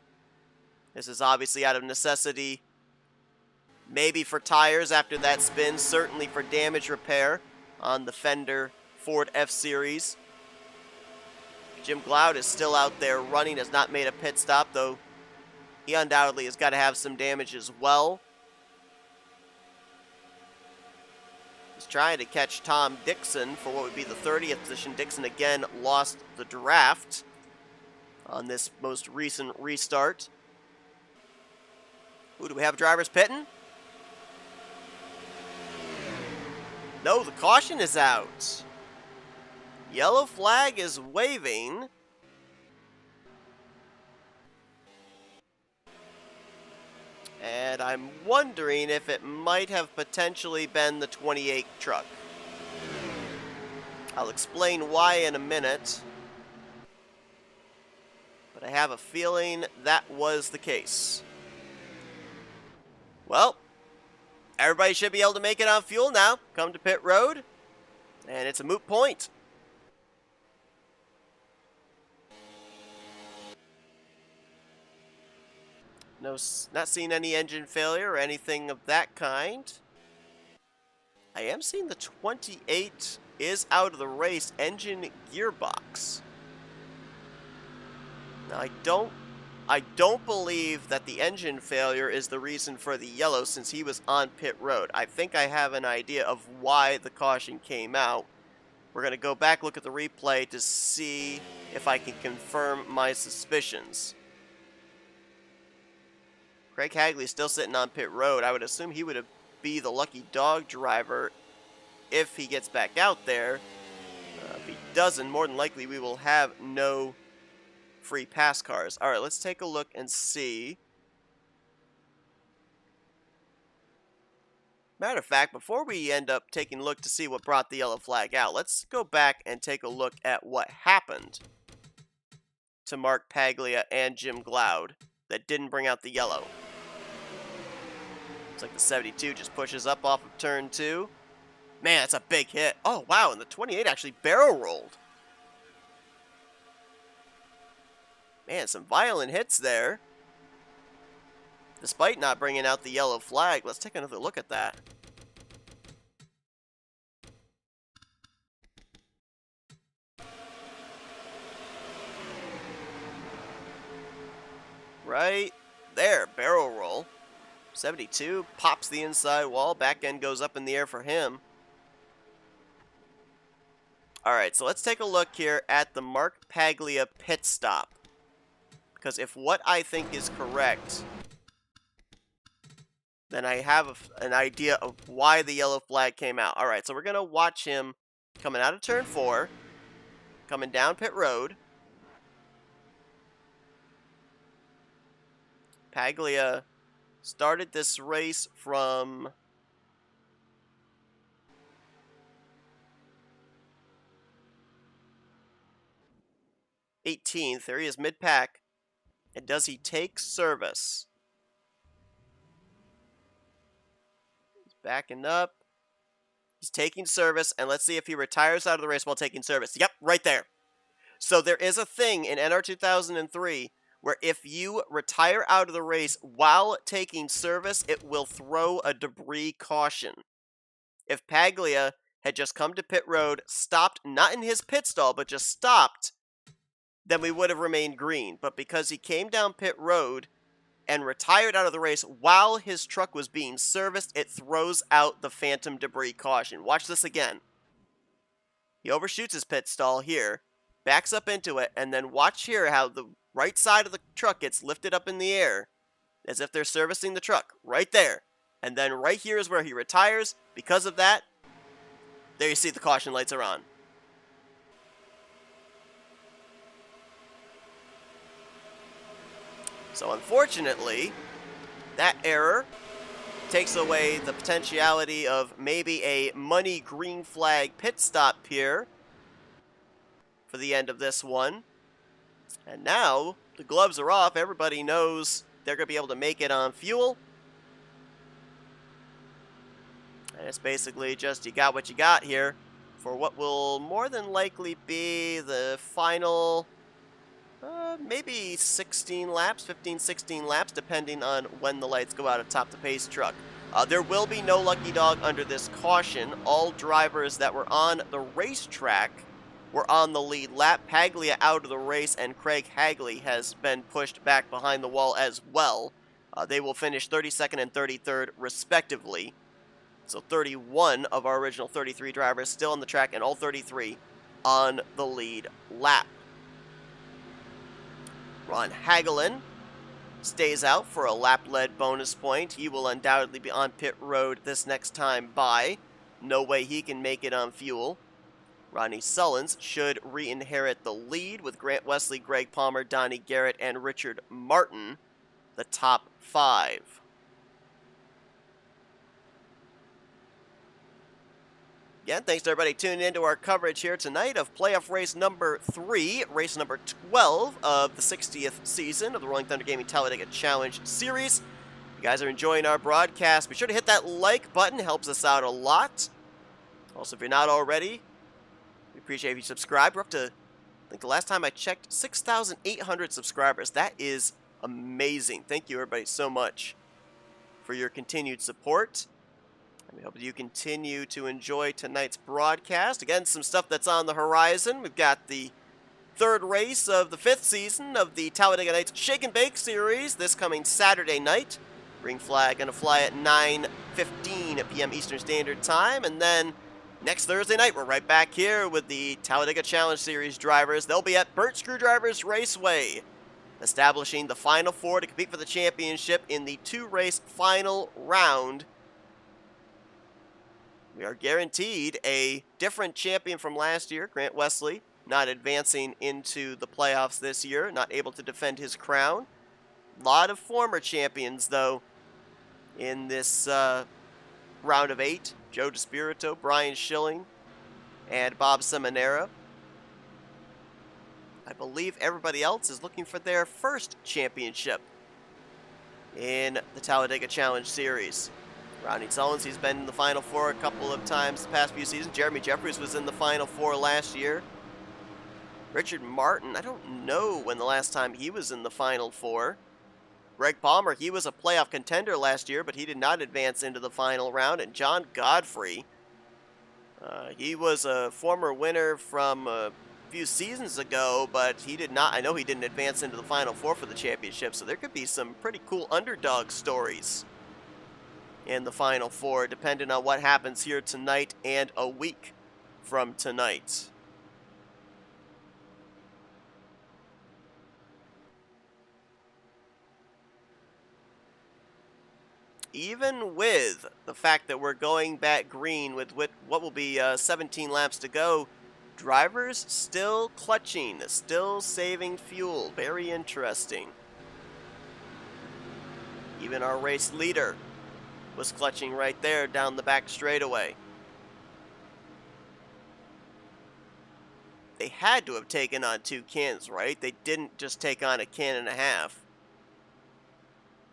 Speaker 1: This is obviously out of necessity. Maybe for tires after that spin, certainly for damage repair on the Fender Ford F-Series. Jim Glaude is still out there running, has not made a pit stop, though he undoubtedly has got to have some damage as well. He's trying to catch Tom Dixon for what would be the 30th position. Dixon again lost the draft on this most recent restart. Who do we have drivers pitting? No, the caution is out. Yellow flag is waving. And I'm wondering if it might have potentially been the 28 truck. I'll explain why in a minute. But I have a feeling that was the case. Well, everybody should be able to make it on fuel now. Come to pit road. And it's a moot point. No, not seeing any engine failure or anything of that kind. I am seeing the 28 is out of the race. Engine gearbox. Now, I don't believe that the engine failure is the reason for the yellow, since he was on pit road. I think I have an idea of why the caution came out. We're going to go back, look at the replay to see if I can confirm my suspicions. Craig Hagley is still sitting on pit road. I would assume he would be the lucky dog driver if he gets back out there. If he doesn't, more than likely we will have no free pass cars. All right, let's take a look and see. Matter of fact, before we end up taking a look to see what brought the yellow flag out, let's go back and take a look at what happened to Mark Paglia and Jim Glaude that didn't bring out the yellow. Looks like the 72 just pushes up off of turn 2. Man, that's a big hit. Oh, wow, and the 28 actually barrel rolled. Man, some violent hits there. Despite not bringing out the yellow flag, let's take another look at that. Right there, barrel roll. 72 pops the inside wall. Back end goes up in the air for him. All right, so let's take a look here at the Mark Paglia pit stop. Because if what I think is correct, then I have an idea of why the yellow flag came out. All right, so we're going to watch him coming out of turn 4, coming down pit road. Paglia started this race from 18th. There he is mid-pack. And does he take service? He's backing up. He's taking service, and let's see if he retires out of the race while taking service. Yep, right there. So there is a thing in NR 2003 where if you retire out of the race while taking service, it will throw a debris caution. If Paglia had just come to pit road, stopped, not in his pit stall, but just stopped, then we would have remained green. But because he came down pit road and retired out of the race while his truck was being serviced, it throws out the phantom debris caution. Watch this again. He overshoots his pit stall here, backs up into it, and then watch here how the right side of the truck gets lifted up in the air as if they're servicing the truck right there. And then right here is where he retires. Because of that, there you see the caution lights are on. So unfortunately, that error takes away the potentiality of maybe a money green flag pit stop here for the end of this one. And now the gloves are off. Everybody knows they're going to be able to make it on fuel. And it's basically just you got what you got here for what will more than likely be the final maybe 16 laps, 15, 16 laps, depending on when the lights go out atop the pace truck. There will be no lucky dog under this caution. All drivers that were on the racetrack were on the lead lap. Paglia out of the race, and Craig Hagley has been pushed back behind the wall as well. They will finish 32nd and 33rd, respectively. So 31 of our original 33 drivers still on the track, and all 33 on the lead lap. Ron Hagelin stays out for a lap-led bonus point. He will undoubtedly be on pit road this next time by. No way he can make it on fuel. Ronnie Sullins should re-inherit the lead with Grant Wesley, Greg Palmer, Donnie Garrett, and Richard Martin, the top 5. Again, thanks to everybody tuning in to our coverage here tonight of playoff race number 3, race number 12 of the 60th season of the Rolling Thunder Gaming Talladega Challenge Series. If you guys are enjoying our broadcast, be sure to hit that like button. It helps us out a lot. Also, if you're not already, we appreciate if you subscribe. We're up to, I think the last time I checked, 6,800 subscribers. That is amazing. Thank you, everybody, so much for your continued support. We hope you continue to enjoy tonight's broadcast. Again, some stuff that's on the horizon. We've got the third race of the 5th season of the Talladega Nights Shake and Bake Series this coming Saturday night. Green flag going to fly at 9:15 p.m. Eastern Standard Time. And then next Thursday night, we're right back here with the Talladega Challenge Series drivers. They'll be at Burt Screwdrivers Raceway, establishing the Final Four to compete for the championship in the 2-race final round. We are guaranteed a different champion from last year. Grant Wesley not advancing into the playoffs this year, not able to defend his crown. A lot of former champions, though, in this round of 8. Joe DeSpirito, Brian Schilling, and Bob Seminara. I believe everybody else is looking for their first championship in the Talladega Challenge Series. Ronnie Sullins, he's been in the Final Four a couple of times the past few seasons. Jeremy Jeffries was in the Final Four last year. Richard Martin, I don't know when the last time he was in the Final Four. Greg Palmer, he was a playoff contender last year, but he did not advance into the final round. And John Godfrey, he was a former winner from a few seasons ago, but he did not, I know he didn't advance into the Final Four for the championship, so there could be some pretty cool underdog stories in the Final Four, depending on what happens here tonight and a week from tonight. Even with the fact that we're going back green with what will be 17 laps to go, drivers still clutching, still saving fuel. Very interesting. Even our race leader was clutching right there down the back straightaway. they had to have taken on 2 cans, right? They didn't just take on a can and a half.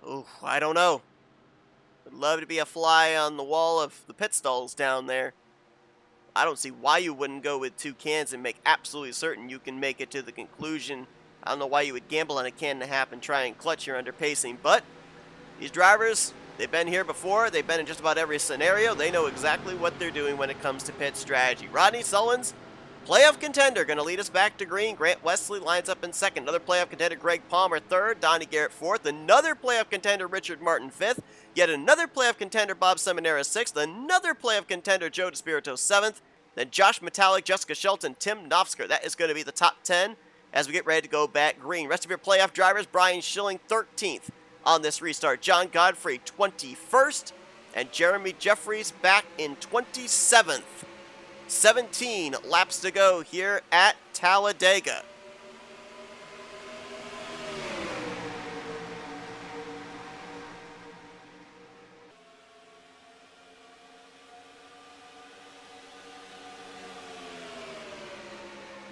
Speaker 1: Oh, I don't know. Would love to be a fly on the wall of the pit stalls down there. I don't see why you wouldn't go with 2 cans and make absolutely certain you can make it to the conclusion. I don't know why you would gamble on a can and a half and try and clutch your underpacing, but these drivers, they've been here before. They've been in just about every scenario. They know exactly what they're doing when it comes to pit strategy. Rodney Sullins, playoff contender, going to lead us back to green. Grant Wesley lines up in second. Another playoff contender, Greg Palmer, third. Donnie Garrett, fourth. Another playoff contender, Richard Martin, fifth. Yet another playoff contender, Bob Seminara, sixth. Another playoff contender, Joe DeSpirito, seventh. Then Josh Metallic, Jessica Shelton, Tim Nofsker. That is going to be the top 10 as we get ready to go back green. Rest of your playoff drivers, Brian Schilling, 13th on this restart. John Godfrey, 21st. And Jeremy Jeffries back in 27th. 17 laps to go here at Talladega.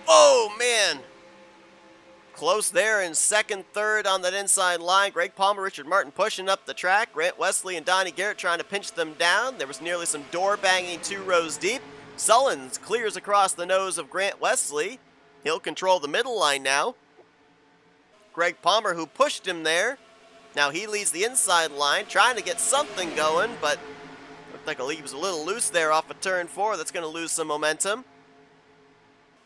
Speaker 1: Oh, man. Close there in second, third on that inside line. Greg Palmer, Richard Martin pushing up the track. Grant Wesley and Donnie Garrett trying to pinch them down. There was nearly some door banging 2 rows deep. Sullins clears across the nose of Grant Wesley. He'll control the middle line now. Greg Palmer, who pushed him there, now he leads the inside line, trying to get something going, but looked like he was a little loose there off of turn 4. That's going to lose some momentum.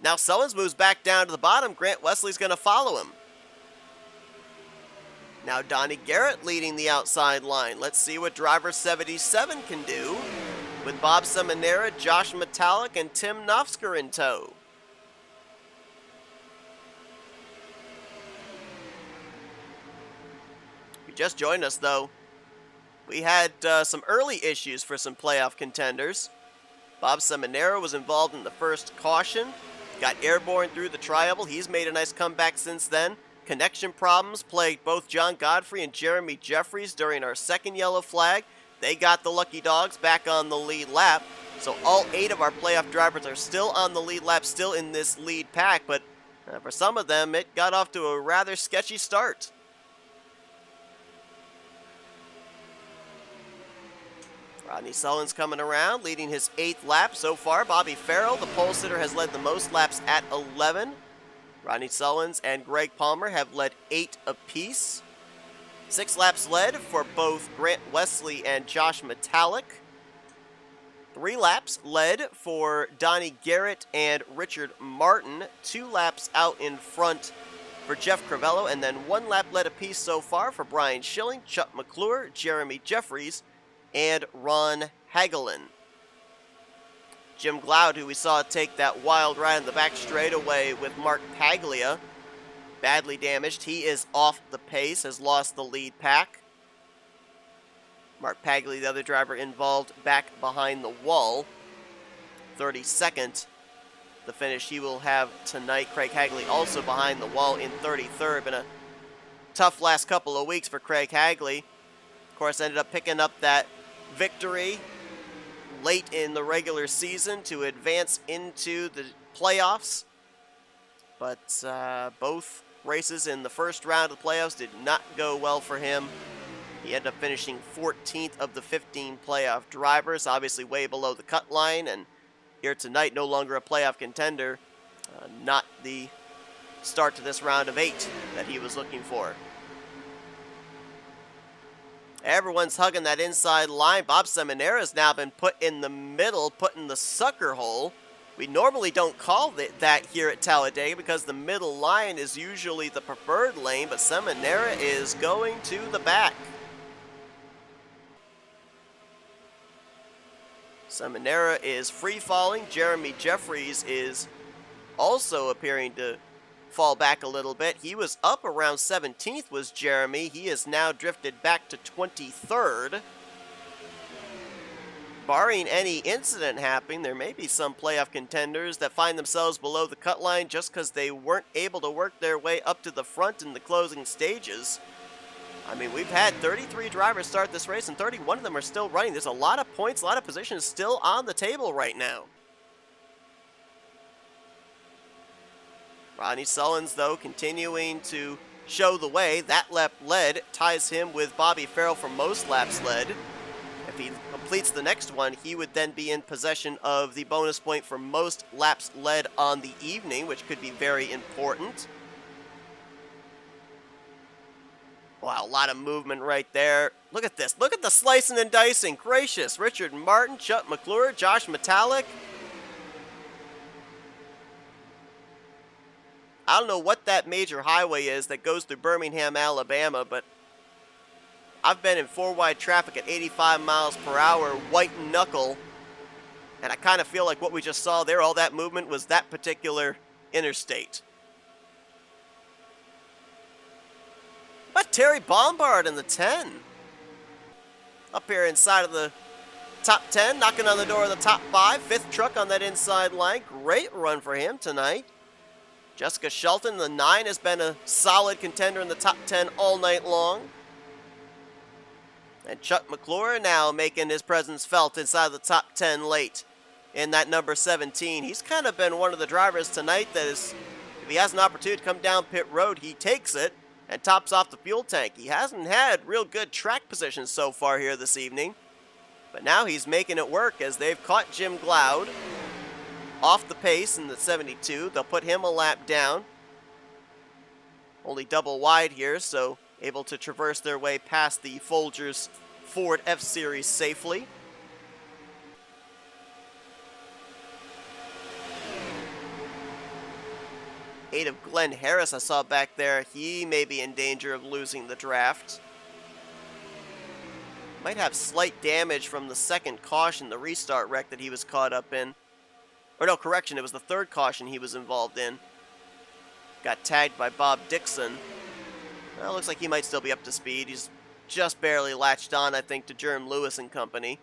Speaker 1: Now Sullins moves back down to the bottom. Grant Wesley's going to follow him. Now Donnie Garrett leading the outside line. Let's see what driver 77 can do with Bob Seminara, Josh Metallic, and Tim Nofsker in tow. If you just joined us, though, we had some early issues for some playoff contenders. Bob Seminara was involved in the first caution. Got airborne through the tri-oval. He's made a nice comeback since then. Connection problems plagued both John Godfrey and Jeremy Jeffries during our second yellow flag. They got the lucky dogs back on the lead lap. So all 8 of our playoff drivers are still on the lead lap, still in this lead pack. But for some of them, it got off to a rather sketchy start. Rodney Sullins coming around, leading his 8th lap so far. Bobby Farrell, the pole sitter, has led the most laps at 11. Rodney Sullins and Greg Palmer have led 8 apiece. 6 laps led for both Grant Wesley and Josh Metallic. 3 laps led for Donnie Garrett and Richard Martin. 2 laps out in front for Jeff Crivello, and then 1 lap led apiece so far for Brian Schilling, Chuck McClure, Jeremy Jeffries, and Ron Hagelin. Jim Glaude, who we saw take that wild ride in the back straightaway with Mark Paglia, badly damaged. He is off the pace, has lost the lead pack. Mark Paglia, the other driver involved, back behind the wall. 32nd, the finish he will have tonight. Craig Hagley also behind the wall in 33rd. Been a tough last couple of weeks for Craig Hagley. Of course, ended up picking up that victory late in the regular season to advance into the playoffs. But both races in the first round of the playoffs did not go well for him. He ended up finishing 14th of the 15 playoff drivers, obviously way below the cut line, and here tonight no longer a playoff contender. Not the start to this round of 8 that he was looking for. Everyone's hugging that inside line. Bob Seminara has now been put in the middle, put in the sucker hole. We normally don't call that here at Talladega because the middle line is usually the preferred lane, but Seminara is going to the back. Seminara is free-falling. Jeremy Jeffries is also appearing to fall back a little bit. He was up around 17th was Jeremy. He has now drifted back to 23rd. Barring any incident happening, there may be some playoff contenders that find themselves below the cut line just because they weren't able to work their way up to the front in the closing stages. I mean, we've had 33 drivers start this race, and 31 of them are still running. There's a lot of points, a lot of positions still on the table right now. Ronnie Sullins, though, continuing to show the way. That lap led ties him with Bobby Farrell for most laps led. If he completes the next one, he would then be in possession of the bonus point for most laps led on the evening, which could be very important. Wow, a lot of movement right there. Look at this. Look at the slicing and dicing. Gracious. Richard Martin, Chuck McClure, Josh Metallic. I don't know what that major highway is that goes through Birmingham, Alabama, but I've been in four-wide traffic at 85 miles per hour, white knuckle, and I kind of feel like what we just saw there, all that movement was that particular interstate. But Terry Bombard in the 10. Up here inside of the top 10, knocking on the door of the top 5. Fifth truck on that inside line. Great run for him tonight. Jessica Shelton, the 9, has been a solid contender in the top 10 all night long. And Chuck McClure now making his presence felt inside the top 10 late in that number 17. He's kind of been one of the drivers tonight that is, if he has an opportunity to come down pit road, he takes it and tops off the fuel tank. He hasn't had real good track positions so far here this evening, but now he's making it work as they've caught Jim Glaude off the pace in the 72. They'll put him a lap down. Only double wide here, so able to traverse their way past the Folgers Ford F-Series safely. Eight of Glenn Harris I saw back there. He may be in danger of losing the draft. Might have slight damage from the second caution, the restart wreck that he was caught up in. Or no, correction, it was the third caution he was involved in. Got tagged by Bob Dixon. Well, looks like he might still be up to speed. He's just barely latched on, I think, to Jerm Lewis and company.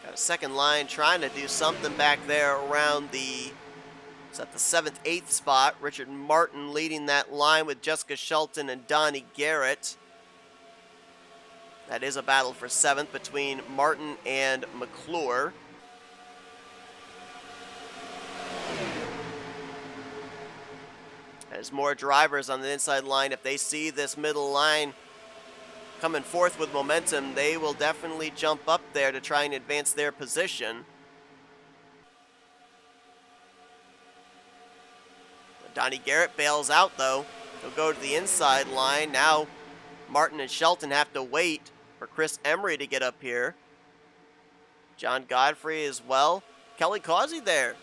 Speaker 1: Got a second line trying to do something back there around the, it's at the 7th, 8th spot. Richard Martin leading that line with Jessica Shelton and Donnie Garrett. That is a battle for 7th between Martin and McClure. As more drivers on the inside line, if they see this middle line coming forth with momentum, they will definitely jump up there to try and advance their position. Donnie Garrett bails out, though. He'll go to the inside line. Now Martin and Shelton have to wait for Chris Emery to get up here. John Godfrey as well. Kelly Causey there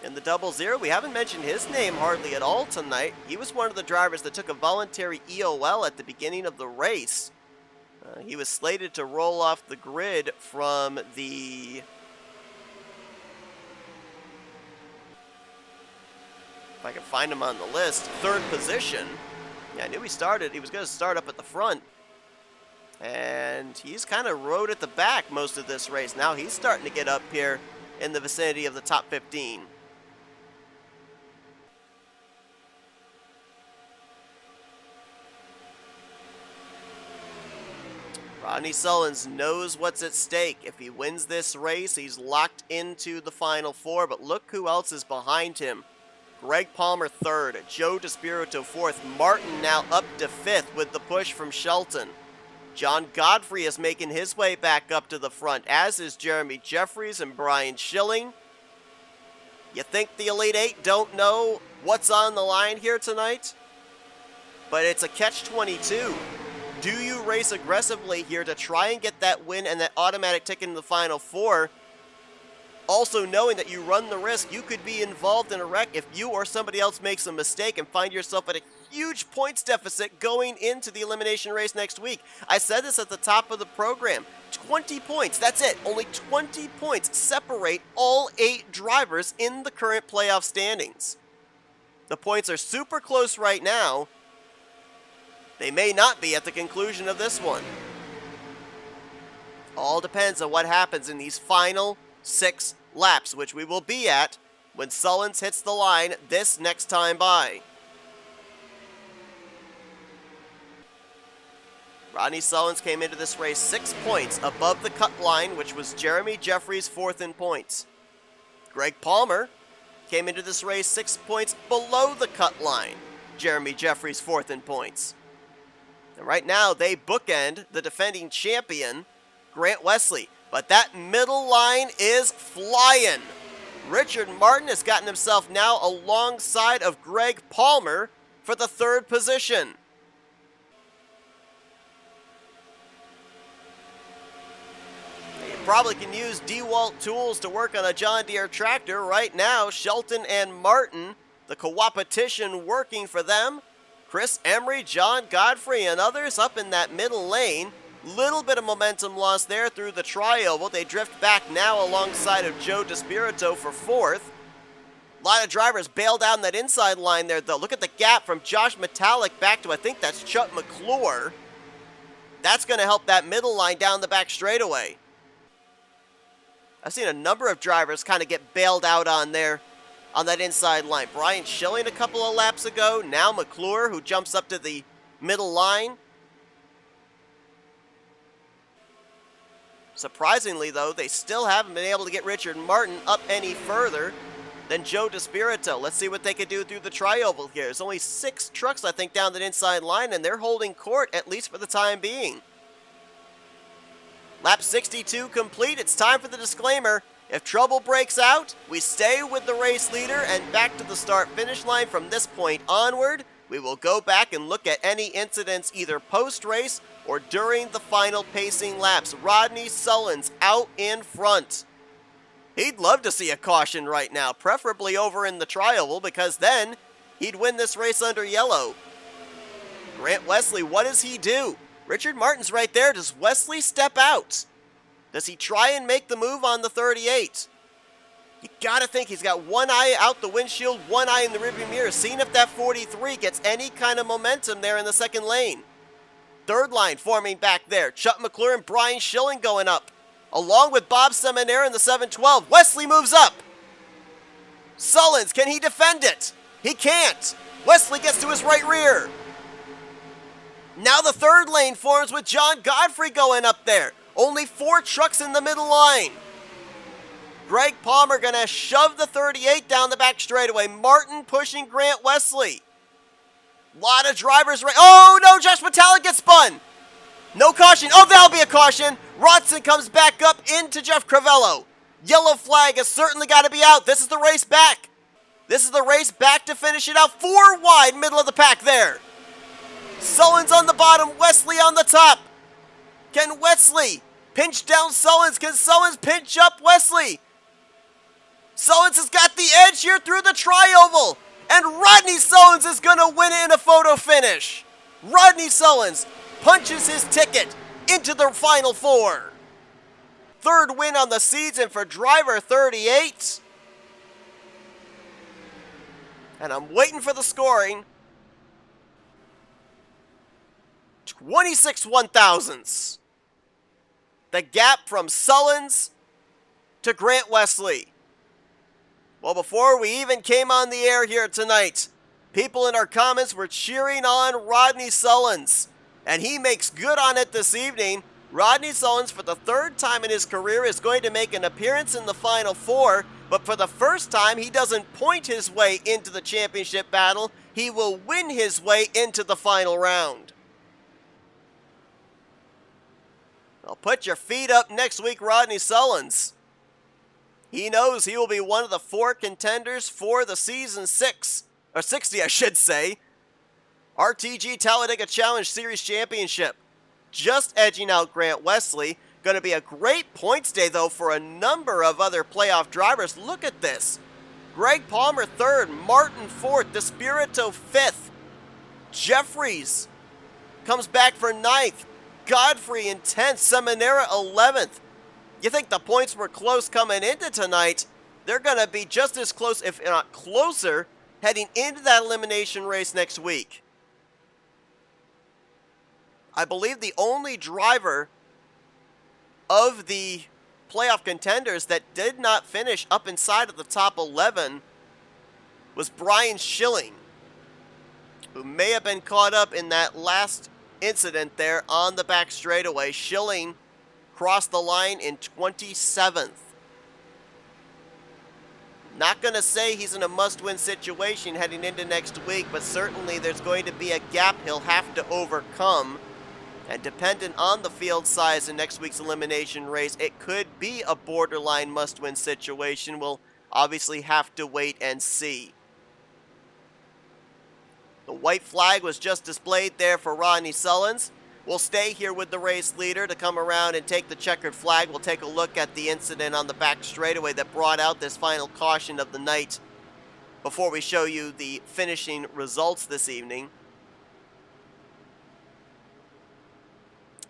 Speaker 1: in the 00. We haven't mentioned his name hardly at all tonight. He was one of the drivers that took a voluntary EOL at the beginning of the race. He was slated to roll off the grid from the... If I can find him on the list, 3rd position. Yeah, I knew he was going to start up at the front. And he's kind of rode at the back most of this race. Now he's starting to get up here in the vicinity of the top 15. Rodney Sullins knows what's at stake. If he wins this race, he's locked into the Final Four. But look who else is behind him. Greg Palmer 3rd, Joe DeSpirito 4th, Martin now up to 5th with the push from Shelton. John Godfrey is making his way back up to the front, as is Jeremy Jeffries and Brian Schilling. You think the Elite Eight don't know what's on the line here tonight? But it's a catch-22. Do you race aggressively here to try and get that win and that automatic ticket in the Final Four? Also knowing that you run the risk you could be involved in a wreck if you or somebody else makes a mistake and find yourself at a huge points deficit going into the elimination race next week. I said this at the top of the program. 20 points, that's it. Only 20 points separate all 8 drivers in the current playoff standings. The points are super close right now. They may not be at the conclusion of this one. All depends on what happens in these final 6 laps, which we will be at when Sullins hits the line this next time by. Rodney Sullins came into this race 6 points above the cut line, which was Jeremy Jeffries 4th in points. Greg Palmer came into this race 6 points below the cut line. Jeremy Jeffries fourth in points. And right now, they bookend the defending champion, Grant Wesley. But that middle line is flying. Richard Martin has gotten himself now alongside of Greg Palmer for the third position. You probably can use DeWalt tools to work on a John Deere tractor. Right now, Shelton and Martin, the co-opetition working for them. Chris Emery, John Godfrey, and others up in that middle lane. Little bit of momentum lost there through the tri-oval. They drift back now alongside of Joe DeSpirito for fourth. A lot of drivers bailed out on that inside line there, though. Look at the gap from Josh Metallic back to, I think that's Chuck McClure. That's going to help that middle line down the back straightaway. I've seen a number of drivers kind of get bailed out on there on that inside line. Brian Schilling a couple of laps ago. Now McClure, who jumps up to the middle line. Surprisingly, though, they still haven't been able to get Richard Martin up any further than Joe DeSpirito. Let's see what they can do through the tri-oval here. There's only 6 trucks, I think, down that inside line, and they're holding court, at least for the time being. Lap 62 complete. It's time for the disclaimer. If trouble breaks out, we stay with the race leader and back to the start-finish line from this point onward. We will go back and look at any incidents either post-race or during the final pacing laps. Rodney Sullins out in front. He'd love to see a caution right now, preferably over in the tri-oval, because then he'd win this race under yellow. Grant Wesley, what does he do? Richard Martin's right there. Does Wesley step out? Does he try and make the move on the 38? You gotta think he's got one eye out the windshield, one eye in the rearview mirror, seeing if that 43 gets any kind of momentum there in the second lane. Third line forming back there. Chuck McClure and Brian Schilling going up, along with Bob Seminara in the 712. Wesley moves up. Sullins, can he defend it? He can't. Wesley gets to his right rear. Now the third lane forms with John Godfrey going up there. Only 4 trucks in the middle line. Greg Palmer gonna shove the 38 down the back straightaway. Martin pushing Grant Wesley. Lot of drivers right. Oh no, Josh Metallic gets spun. No caution. Oh, that'll be a caution. Rodson comes back up into Jeff Crivello. Yellow flag has certainly got to be out. This is the race back. This is the race back to finish it out. 4 wide, middle of the pack there. Sullins on the bottom, Wesley on the top. Can Wesley pinch down Sullins? Can Sullins pinch up Wesley? Sullins has got the edge here through the tri-oval. And Rodney Sullins is going to win it in a photo finish. Rodney Sullins punches his ticket into the Final Four. Third win on the season for driver 38. And I'm waiting for the scoring. 26 1/1000ths. The gap from Sullins to Grant Wesley. Well, before we even came on the air here tonight, people in our comments were cheering on Rodney Sullins, and he makes good on it this evening. Rodney Sullins, for the 3rd time in his career, is going to make an appearance in the Final Four, but for the first time, he doesn't point his way into the championship battle. He will win his way into the final round. Well, put your feet up next week, Rodney Sullins. He knows he will be one of the 4 contenders for the season 6, or 60, I should say. RTG Talladega Challenge Series Championship. Just edging out Grant Wesley. Going to be a great points day, though, for a number of other playoff drivers. Look at this. Greg Palmer 3rd, Martin 4th, DeSpirito 5th. Jeffries comes back for 9th. Godfrey in 10th, Seminara 11th. You think the points were close coming into tonight? They're going to be just as close, if not closer, heading into that elimination race next week. I believe the only driver of the playoff contenders that did not finish up inside of the top 11 was Brian Schilling, who may have been caught up in that last incident there on the back straightaway. Schilling crossed the line in 27th. Not going to say he's in a must-win situation heading into next week, but certainly there's going to be a gap he'll have to overcome. And dependent on the field size in next week's elimination race, it could be a borderline must-win situation. We'll obviously have to wait and see. The white flag was just displayed there for Rodney Sullins. We'll stay here with the race leader to come around and take the checkered flag. We'll take a look at the incident on the back straightaway that brought out this final caution of the night before we show you the finishing results this evening.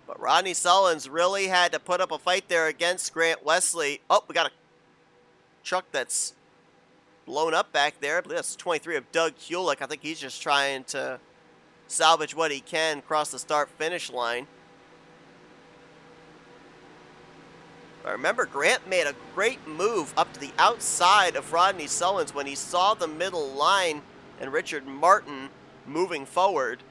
Speaker 1: But Rodney Sullins really had to put up a fight there against Grant Wesley. Oh, we got a truck that's blown up back there. I believe that's 23 of Doug Hulick. I think he's just trying to salvage what he can across the start-finish line. But remember, Grant made a great move up to the outside of Rodney Sullins when he saw the middle line and Richard Martin moving forward.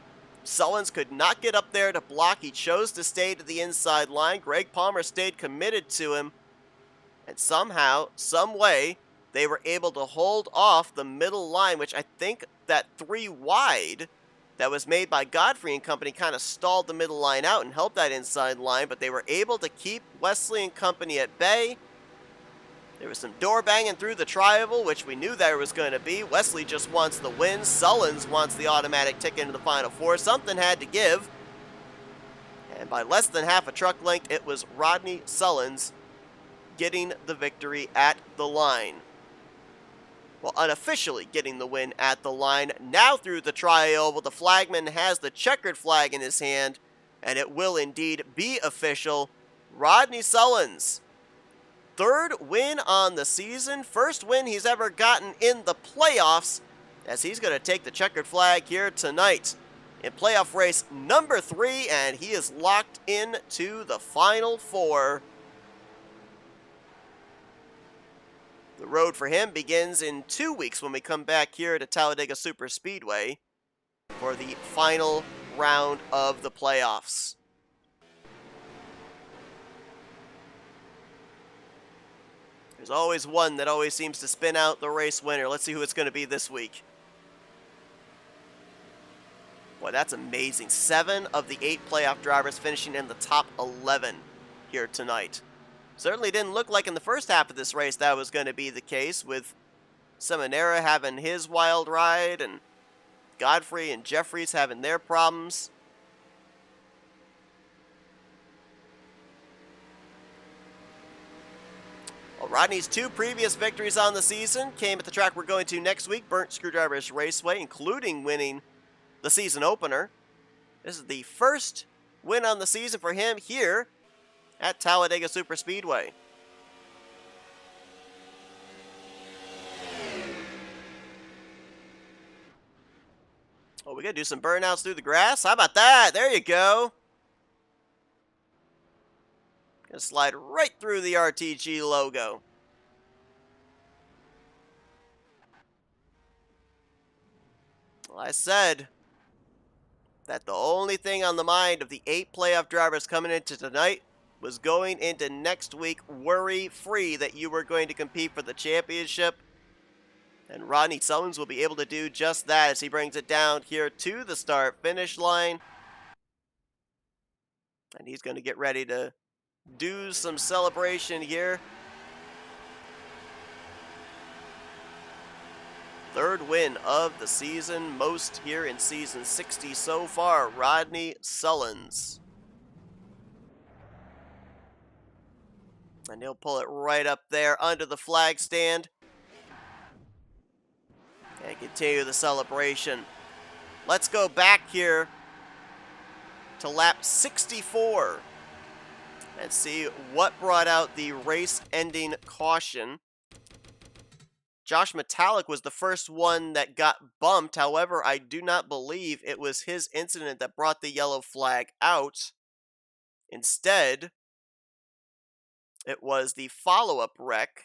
Speaker 1: Sullins could not get up there to block. He chose to stay to the inside line. Greg Palmer stayed committed to him. And somehow, some way, they were able to hold off the middle line, which I think that 3 wide that was made by Godfrey and company kind of stalled the middle line out and helped that inside line, but they were able to keep Wesley and company at bay. There was some door banging through the tri-oval, which we knew there was going to be. Wesley just wants the win. Sullins wants the automatic ticket into the Final Four. Something had to give. And by less than half a truck length, it was Rodney Sullins getting the victory at the line. Well, unofficially getting the win at the line. Now through the tri-oval, the flagman has the checkered flag in his hand, and it will indeed be official. Rodney Sullins, 3rd win on the season, 1st win he's ever gotten in the playoffs, as he's going to take the checkered flag here tonight in playoff race number 3, and he is locked into the Final Four. The road for him begins in 2 weeks when we come back here to Talladega Superspeedway for the final round of the playoffs. There's always one that always seems to spin out the race winner. Let's see who it's going to be this week. Boy, that's amazing. 7 of the 8 playoff drivers finishing in the top 11 here tonight. Certainly didn't look like in the first half of this race that was going to be the case, with Seminara having his wild ride and Godfrey and Jeffries having their problems. Well, Rodney's 2 previous victories on the season came at the track we're going to next week, Burnt Screwdrivers Raceway, including winning the season opener. This is the first win on the season for him here at Talladega Superspeedway. Oh, we gotta do some burnouts through the grass? How about that? There you go. Gonna slide right through the RTG logo. Well, I said that the only thing on the mind of the 8 playoff drivers coming into tonight was going into next week worry-free that you were going to compete for the championship. And Rodney Sullins will be able to do just that as he brings it down here to the start-finish line. And he's going to get ready to do some celebration here. 3rd win of the season, most here in season 60 so far, Rodney Sullins. And he'll pull it right up there under the flag stand. And continue the celebration. Let's go back here to lap 64 and see what brought out the race-ending caution. Josh Metallic was the first one that got bumped. However, I do not believe it was his incident that brought the yellow flag out. Instead, it was the follow-up wreck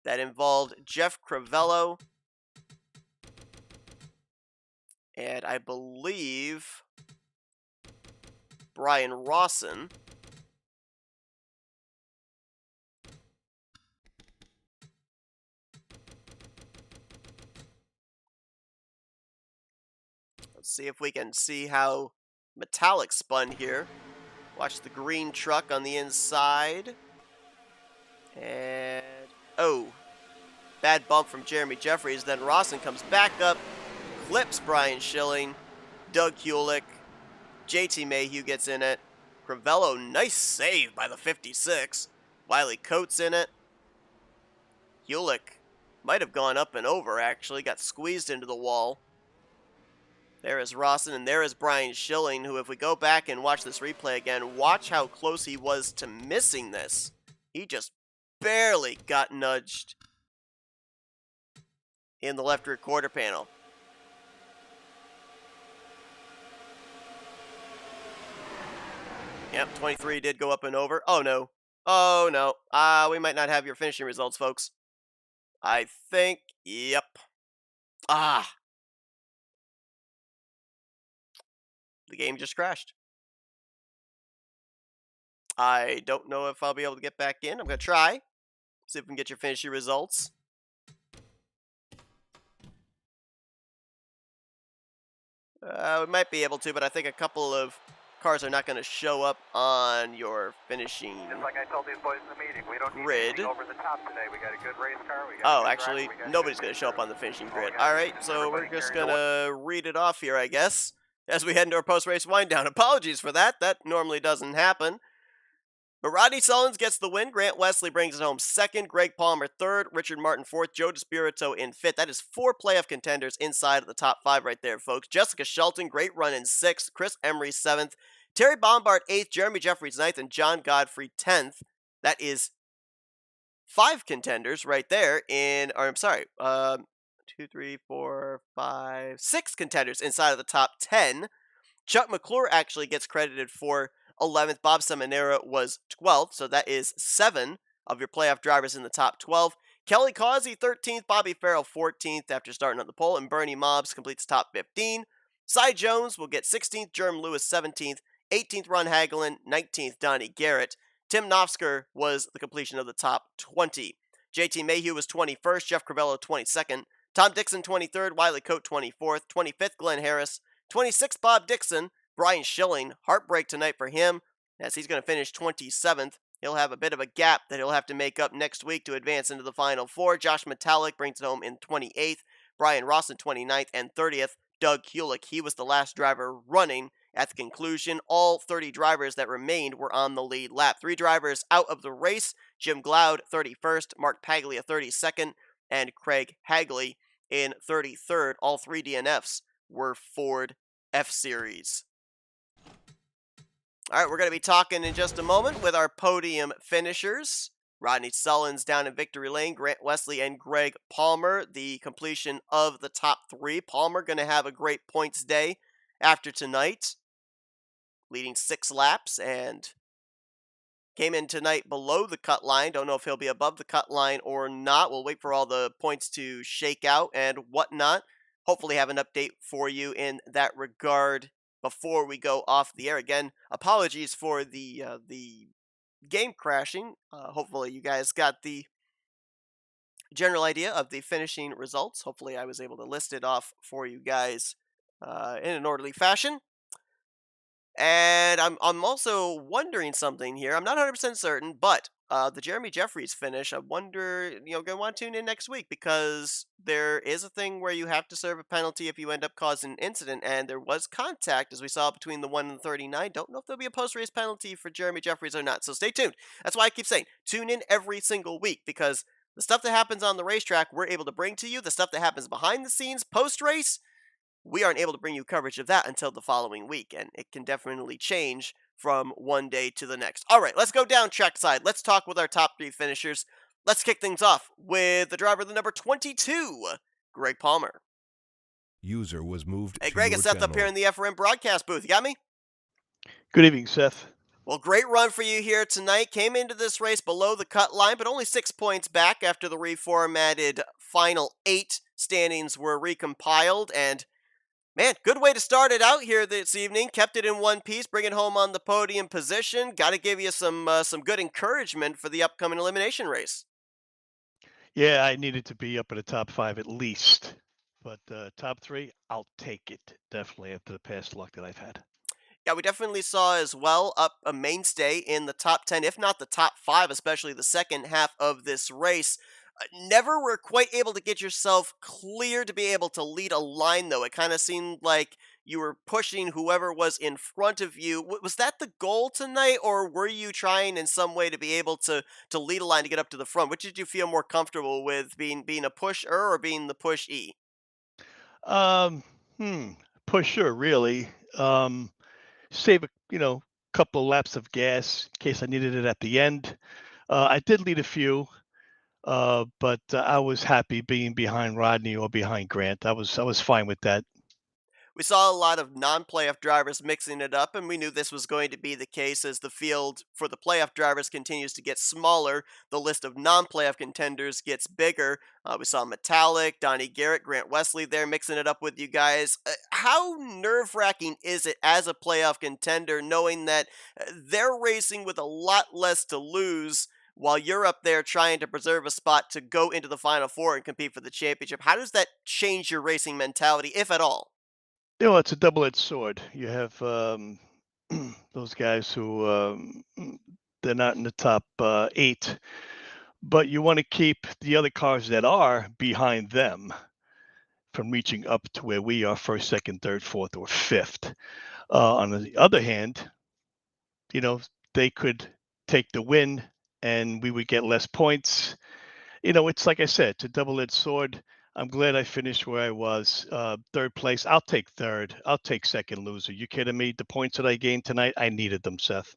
Speaker 1: that involved Jeff Crivello and I believe Brian Rawson. Let's see if we can see how Metallic spun here. Watch the green truck on the inside. And, oh, bad bump from Jeremy Jeffries. Then Rawson comes back up, clips Brian Schilling, Doug Hewlick, JT Mayhew gets in it. Crivello, nice save by the 56. Wiley Coates in it. Hewlick might have gone up and over, actually. Got squeezed into the wall. There is Rawson, and there is Brian Schilling, who, if we go back and watch this replay again, watch how close he was to missing this. He just barely got nudged in the left rear quarter panel. Yep, 23 did go up and over. Oh, no. Oh, no. We might not have your finishing results, folks. I think, yep. The game just crashed. I don't know if I'll be able to get back in. I'm going to try. See if we can get your finishing results. We might be able to, but I think a couple of cars are not going to show up on your finishing
Speaker 2: Just like I told these boys in the meeting, we don't need
Speaker 1: grid.
Speaker 2: anything over the top today. We got a good race car. We got
Speaker 1: Oh,
Speaker 2: a good
Speaker 1: actually,
Speaker 2: driver, we got
Speaker 1: nobody's
Speaker 2: a
Speaker 1: going
Speaker 2: good
Speaker 1: to show up
Speaker 2: racer.
Speaker 1: on the finishing
Speaker 2: All
Speaker 1: grid.
Speaker 2: we gotta
Speaker 1: All
Speaker 2: do
Speaker 1: right,
Speaker 2: is
Speaker 1: so we're
Speaker 2: everybody
Speaker 1: just
Speaker 2: carry
Speaker 1: going to read it off here, I guess, as we head into our post-race wind-down. Apologies for that. That normally doesn't happen. But Rodney Sullins gets the win. Grant Wesley brings it home second. Greg Palmer third. Richard Martin fourth. Joe DeSpirito in fifth. That is 4 playoff contenders inside of the top 5 right there, folks. Jessica Shelton, great run in 6th. Chris Emery 7th. Terry Bombard 8th. Jeremy Jeffries 9th. And John Godfrey 10th. That is 5 contenders right there in, or I'm sorry, 2, 3, 4, 5, 6 contenders inside of the top 10. Chuck McClure actually gets credited for 11th. Bob Seminara was 12th, so that is 7 of your playoff drivers in the top 12. Kelly Causey, 13th. Bobby Farrell, 14th after starting on the pole. And Bernie Mobbs completes top 15. Cy Jones will get 16th. Jerm Lewis, 17th. 18th, Ron Hagelin. 19th, Donnie Garrett. Tim Nofsker was the completion of the top 20. JT Mayhew was 21st. Jeff Crivello, 22nd. Tom Dixon, 23rd. Wiley Coate, 24th. 25th, Glenn Harris. 26th, Bob Dixon. Brian Schilling, heartbreak tonight for him, as he's going to finish 27th. He'll have a bit of a gap that he'll have to make up next week to advance into the Final Four. Josh Metallic brings it home in 28th. Brian Rawson, 29th and 30th. Doug Hewlick, he was the last driver running at the conclusion. All 30 drivers that remained were on the lead lap. 3 drivers out of the race. Jim Glaude, 31st. Mark Paglia, 32nd. And Craig Hagley in 33rd. All 3 DNFs were Ford F-Series. All right, we're going to be talking in just a moment with our podium finishers. Rodney Sullins down in victory lane, Grant Wesley and Greg Palmer, the completion of the top 3. Palmer going to have a great points day after tonight, leading 6 laps, and came in tonight below the cut line. Don't know if he'll be above the cut line or not. We'll wait for all the points to shake out and whatnot. Hopefully have an update for you in that regard before we go off the air. Again, apologies for the game crashing. Hopefully you guys got the general idea of the finishing results. Hopefully I was able to list it off for you guys in an orderly fashion. And I'm also wondering something here. I'm not 100% certain, but the Jeremy Jeffries finish, I wonder, gonna want to tune in next week, because there is a thing where you have to serve a penalty if you end up causing an incident, and there was contact, as we saw, between the 1 and the 39. Don't know if there'll be a post-race penalty for Jeremy Jeffries or not, so stay tuned. That's why I keep saying, tune in every single week, because the stuff that happens on the racetrack, we're able to bring to you. The stuff that happens behind the scenes, post-race, we aren't able to bring you coverage of that until the following week, and it can definitely change from one day to the next. All right, let's go down trackside. Let's talk with our top 3 finishers. Let's kick things off with the driver, the number 22, Greg Palmer.
Speaker 3: User was moved.
Speaker 1: Hey, Greg, it's Seth up here in the FRM broadcast booth. You got me?
Speaker 4: Good evening, Seth.
Speaker 1: Well, great run for you here tonight. Came into this race below the cut line, but only 6 points back after the reformatted final 8 standings were recompiled, and man, good way to start it out here this evening. Kept it in one piece, bring it home on the podium position. Got to give you some good encouragement for the upcoming elimination race.
Speaker 4: Yeah, I needed to be up in the top 5 at least. but top three, I'll take it definitely after the past luck that I've had.
Speaker 1: Yeah, we definitely saw as well up a mainstay in the top 10, if not the top 5, especially the second half of this race. Never were quite able to get yourself clear to be able to lead a line, though. It kind of seemed like you were pushing whoever was in front of you. Was that the goal tonight, or were you trying in some way to be able to lead a line to get up to the front? Which did you feel more comfortable with, being a pusher or being the push E?
Speaker 4: Um, hmm, Pusher really. Save a couple of laps of gas in case I needed it at the end. I did lead a few, but I was happy being behind Rodney or behind Grant. I was fine with that.
Speaker 1: We saw a lot of non-playoff drivers mixing it up, and we knew this was going to be the case as the field for the playoff drivers continues to get smaller. The list of non-playoff contenders gets bigger. We saw Metallic, Donnie Garrett, Grant Wesley there mixing it up with you guys. How nerve-wracking is it as a playoff contender knowing that they're racing with a lot less to lose? While you're up there trying to preserve a spot to go into the Final Four and compete for the championship, how does that change your racing mentality, if at all?
Speaker 4: It's a double-edged sword. You have those guys who they're not in the top eight, but you want to keep the other cars that are behind them from reaching up to where we are first, second, third, fourth, or fifth. On the other hand, you know, they could take the win and we would get less points. It's like I said, it's a double-edged sword. I'm glad I finished where I was. Third place. I'll take third. I'll take second loser. You kidding me? The points that I gained tonight, I needed them, Seth.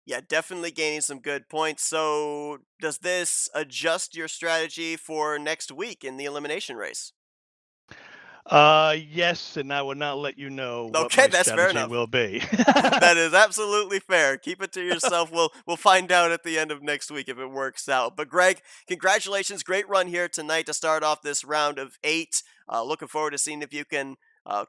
Speaker 1: Yeah, definitely gaining some good points. So, does this adjust your strategy for next week in the elimination race?
Speaker 4: Yes, and I will not let you know what
Speaker 1: Okay,
Speaker 4: my
Speaker 1: that's fair
Speaker 4: strategy
Speaker 1: enough.
Speaker 4: will be.
Speaker 1: That is absolutely fair. Keep it to yourself. We'll find out at the end of next week if it works out. But Greg, congratulations! Great run here tonight to start off this round of 8. Looking forward to seeing if you can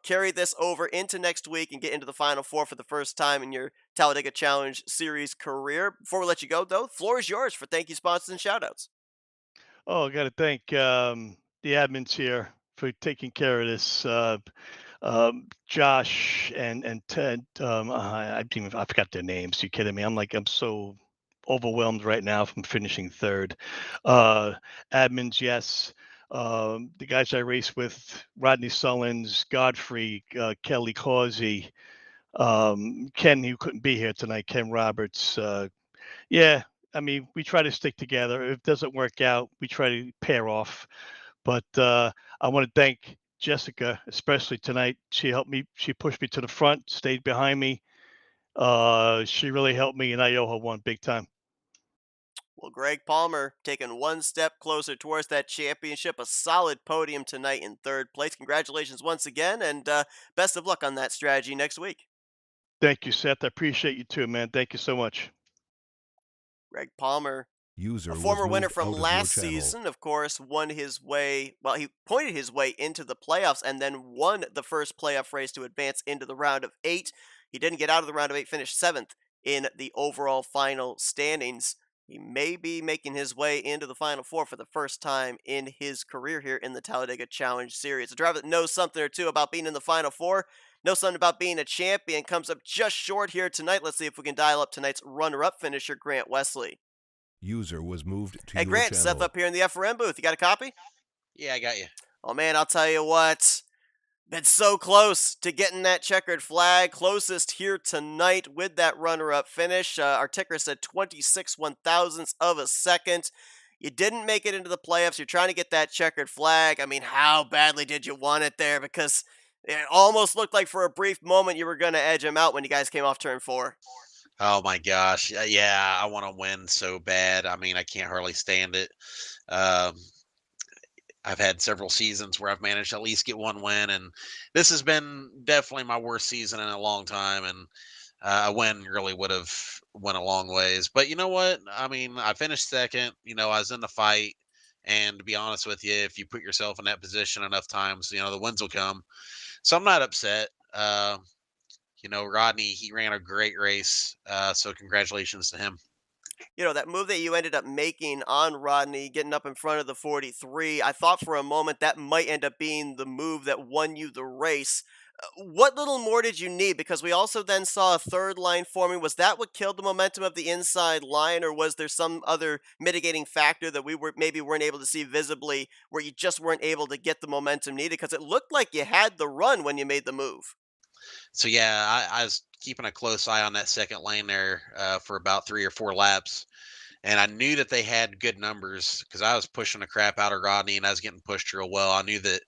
Speaker 1: carry this over into next week and get into the Final Four for the first time in your Talladega Challenge Series career. Before we let you go, though, floor is yours for thank you, sponsors, and shoutouts.
Speaker 4: Oh, I got to thank the admins here for taking care of this. Josh and Ted. I didn't I forgot their names. You kidding me? I'm so overwhelmed right now from finishing third. Uh, Admins, yes. The guys I race with: Rodney Sullins, Godfrey, Kelly Causey, Ken, who couldn't be here tonight, Ken Roberts. Yeah, I mean, we try to stick together. If it doesn't work out, we try to pair off. But I want to thank Jessica, especially tonight. She helped me. She pushed me to the front, stayed behind me. She really helped me, and I owe her one big time.
Speaker 1: Well, Greg Palmer taking one step closer towards that championship. A solid podium tonight in third place. Congratulations once again, and best of luck on that strategy next week.
Speaker 4: Thank you, Seth. I appreciate you too, man. Thank you so much.
Speaker 1: Greg Palmer, a
Speaker 3: User was
Speaker 1: former winner
Speaker 3: moved
Speaker 1: from
Speaker 3: out of your
Speaker 1: last
Speaker 3: channel.
Speaker 1: season, of course, won his way. Well, he pointed his way into the playoffs and then won the first playoff race to advance into the round of 8. He didn't get out of the round of 8, finished 7th in the overall final standings. He may be making his way into the Final Four for the first time in his career here in the Talladega Challenge Series. A driver that knows something or two about being in the Final Four, knows something about being a champion, comes up just short here tonight. Let's see if we can dial up tonight's runner-up finisher, Grant Wesley.
Speaker 3: User was moved to
Speaker 1: Hey,
Speaker 3: your
Speaker 1: Grant, Seth
Speaker 3: channel.
Speaker 1: up here in the FRM booth. You got a copy?
Speaker 5: Yeah, I got you.
Speaker 1: Oh, man, I'll tell you what. Been so close to getting that checkered flag. Closest here tonight with that runner-up finish. Our ticker said 26 one-thousandths of a second. You didn't make it into the playoffs. You're trying to get that checkered flag. I mean, how badly did you want it there? Because it almost looked like for a brief moment you were going to edge him out when you guys came off turn 4.
Speaker 5: Oh my gosh. Yeah, I want to win so bad. I mean, I can't hardly stand it. Um, I've had several seasons where I've managed to at least get one win, and this has been definitely my worst season in a long time. And a win really would have went a long ways. But you know what? I mean, I finished second. I was in the fight, and to be honest with you, if you put yourself in that position enough times, the wins will come. So I'm not upset. Rodney, he ran a great race. So congratulations to him.
Speaker 1: That move that you ended up making on Rodney, getting up in front of the 43, I thought for a moment that might end up being the move that won you the race. What little more did you need? Because we also then saw a third line forming. Was that what killed the momentum of the inside line, or was there some other mitigating factor that we weren't able to see visibly, where you just weren't able to get the momentum needed? Because it looked like you had the run when you made the move.
Speaker 5: So yeah, I was keeping a close eye on that second lane there for about 3 or 4 laps, and I knew that they had good numbers because I was pushing the crap out of Rodney and I was getting pushed real well. I knew that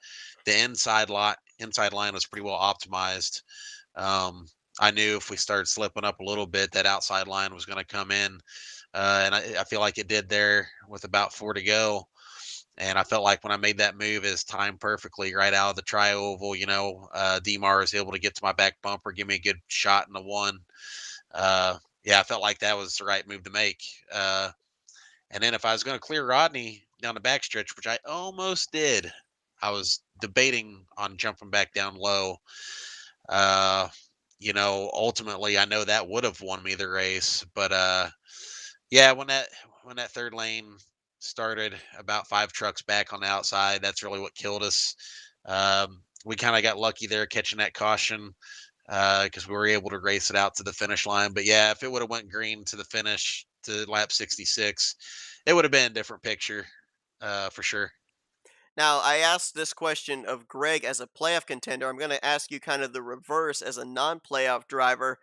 Speaker 5: the inside line was pretty well optimized. Um, I knew if we started slipping up a little bit, that outside line was going to come in, and I feel like it did there with about 4 to go. And I felt like when I made that move, is timed perfectly right out of the tri-oval. Demar was able to get to my back bumper, give me a good shot in the one. Yeah, I felt like that was the right move to make. And then if I was going to clear Rodney down the backstretch, which I almost did, I was debating on jumping back down low. Uh, ultimately, I know that would have won me the race, but yeah, when that third lane started about 5 trucks back on the outside, that's really what killed us. We kind of got lucky there catching that caution because we were able to race it out to the finish line. But yeah, if it would have went green to the finish to lap 66, it would have been a different picture for sure.
Speaker 1: Now, I asked this question of Greg as a playoff contender. I'm going to ask you kind of the reverse as a non playoff driver.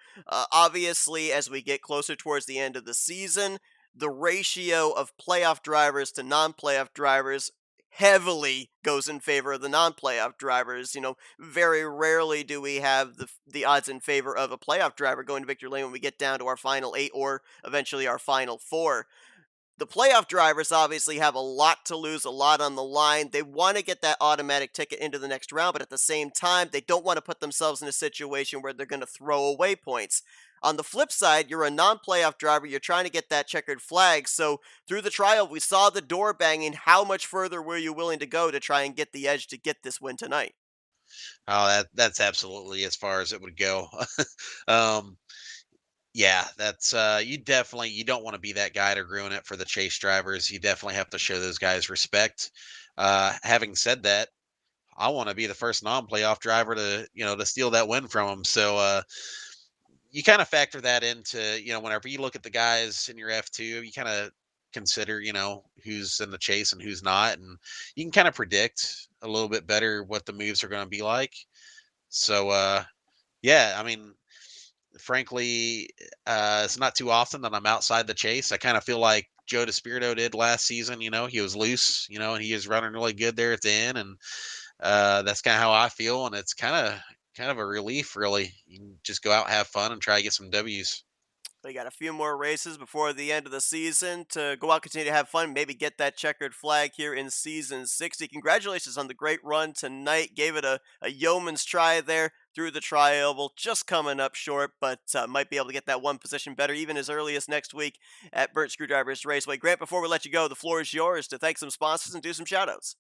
Speaker 1: Obviously, as we get closer towards the end of the season, the ratio of playoff drivers to non playoff drivers heavily goes in favor of the non playoff drivers. Very rarely do we have the odds in favor of a playoff driver going to victory lane when we get down to our final eight or eventually our final four. The playoff drivers obviously have a lot to lose, a lot on the line. They want to get that automatic ticket into the next round, but at the same time, they don't want to put themselves in a situation where they're going to throw away points. On the flip side, you're a non playoff driver. You're trying to get that checkered flag. So through the trial, we saw the door banging. How much further were you willing to go to try and get the edge to get this win tonight?
Speaker 5: Oh, that's absolutely as far as it would go. um, Yeah, that's you don't want to be that guy to ruin it for the chase drivers. You definitely have to show those guys respect. Having said that, I want to be the first non-playoff driver to steal that win from them. So you kind of factor that into, whenever you look at the guys in your F2, you kind of consider, who's in the chase and who's not, and you can kind of predict a little bit better what the moves are going to be like. So yeah, I mean, frankly, it's not too often that I'm outside the chase. I kind of feel like Joe DeSpirito did last season. He was loose, and he was running really good there at the end, and that's kind of how I feel. And it's kind of a relief, really. You can just go out, have fun, and try to get some W's.
Speaker 1: We got a few more races before the end of the season to go out, continue to have fun, maybe get that checkered flag here in season 60. Congratulations on the great run tonight. Gave it a yeoman's try there through the tri-oval, just coming up short, but might be able to get that one position better even as early as next week at Burnt Screwdrivers Raceway. Grant, before we let you go, the floor is yours to thank some sponsors and do some shout outs.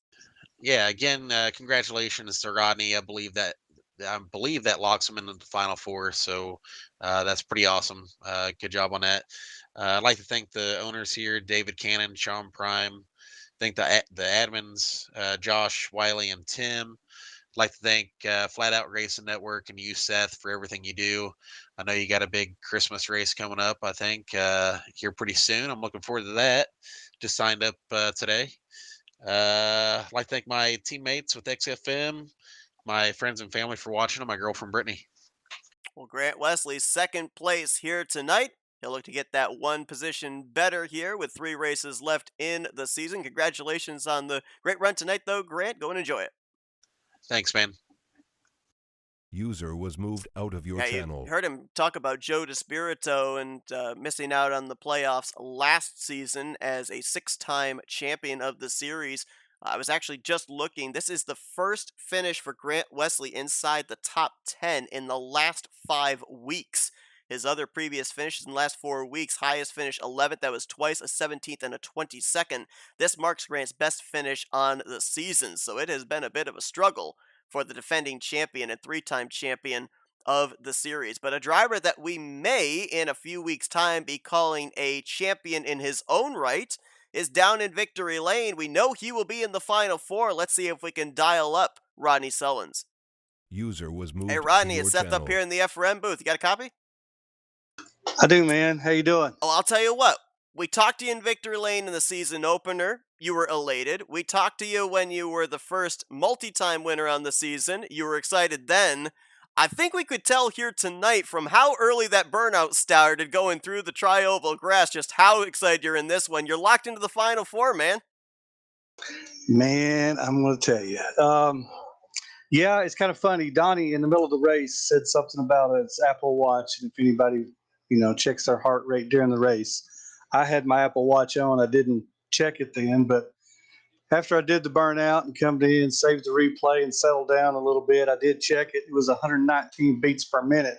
Speaker 5: Yeah, again, congratulations to Rodney. I believe that locks him into the final four. So that's pretty awesome. Good job on that. I'd like to thank the owners here, David Cannon, Sean Prime. Thank the admins, Josh, Wiley, and Tim. I'd like to thank Flatout Racing Network and you, Seth, for everything you do. I know you got a big Christmas race coming up, I think, here pretty soon. I'm looking forward to that. Just signed up today. I'd like to thank my teammates with XFM, my friends and family for watching, and my girlfriend Brittany.
Speaker 1: Well, Grant Wesley's second place here tonight. He'll look to get that one position better here with 3 races left in the season. Congratulations on the great run tonight, though, Grant. Go and enjoy it.
Speaker 5: Thanks, man.
Speaker 3: User was moved out of your
Speaker 1: Yeah, you
Speaker 3: channel.
Speaker 1: heard him talk about Joe DeSpirito and missing out on the playoffs last season as a 6-time champion of the series. I was actually just looking. This is the first finish for Grant Wesley inside the top 10 in the last 5 weeks. His other previous finishes in the last 4 weeks, highest finish 11th. That was twice a 17th and a 22nd. This marks Grant's best finish on the season, so it has been a bit of a struggle for the defending champion and 3-time champion of the series. But a driver that we may, in a few weeks' time, be calling a champion in his own right is down in victory lane. We know he will be in the Final Four. Let's see if we can dial up Rodney Sullins.
Speaker 3: User was
Speaker 1: Hey,
Speaker 3: moved to
Speaker 1: Rodney,
Speaker 3: your
Speaker 1: it's Seth up
Speaker 3: channel.
Speaker 1: here in the FRM booth. You got a copy?
Speaker 6: I do, man. How you doing?
Speaker 1: Oh, I'll tell you what. We talked to you in victory lane in the season opener. You were elated. We talked to you when you were the first multi-time winner on the season. You were excited then. I think we could tell here tonight from how early that burnout started going through the tri-oval grass just how excited you're in this one. You're locked into the Final Four, man.
Speaker 6: Man, I'm going to tell you. Yeah, it's kind of funny. Donnie, in the middle of the race, said something about his Apple Watch, and if anybody, checks their heart rate during the race. I had my Apple Watch on. I didn't check it then, but after I did the burnout and come in, saved the replay, and settled down a little bit, I did check it. It was 119 beats per minute,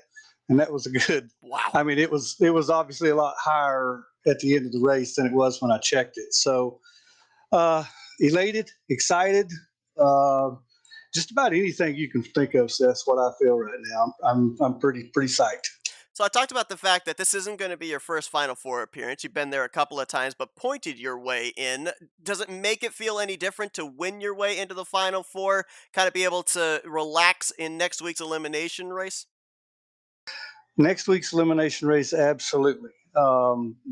Speaker 6: and that was a good.
Speaker 1: Wow.
Speaker 6: I mean, it was obviously a lot higher at the end of the race than it was when I checked it. So, elated, excited, just about anything you can think of. So that's what I feel right now. I'm pretty psyched.
Speaker 1: So I talked about the fact that this isn't going to be your first Final Four appearance. You've been there a couple of times, but pointed your way in. Does it make it feel any different to win your way into the Final Four? Kind of be able to relax in next week's elimination race?
Speaker 6: Next week's elimination race, absolutely.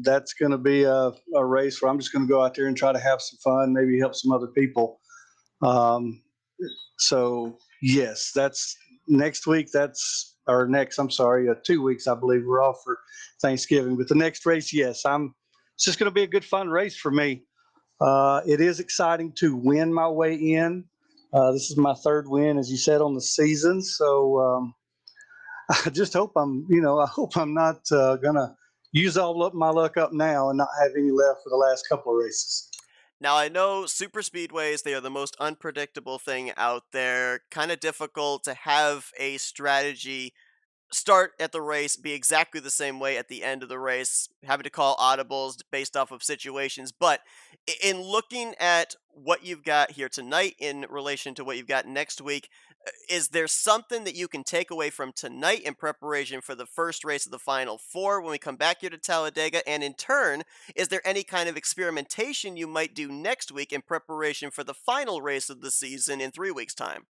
Speaker 6: That's going to be a race where I'm just going to go out there and try to have some fun, maybe help some other people. So yes, that's next week. I'm sorry, 2 weeks, I believe we're off for Thanksgiving. But the next race, yes, it's just going to be a good, fun race for me. It is exciting to win my way in. This is my third win, as you said, on the season. So I just hope I hope I'm not going to use all up my luck up now and not have any left for the last couple of races.
Speaker 1: Now, I know super speedways, they are the most unpredictable thing out there. Kind of difficult to have a strategy start at the race, be exactly the same way at the end of the race, having to call audibles based off of situations. But in looking at what you've got here tonight in relation to what you've got next week, is there something that you can take away from tonight in preparation for the first race of the Final Four when we come back here to Talladega? And in turn, is there any kind of experimentation you might do next week in preparation for the final race of the season in 3 weeks' time?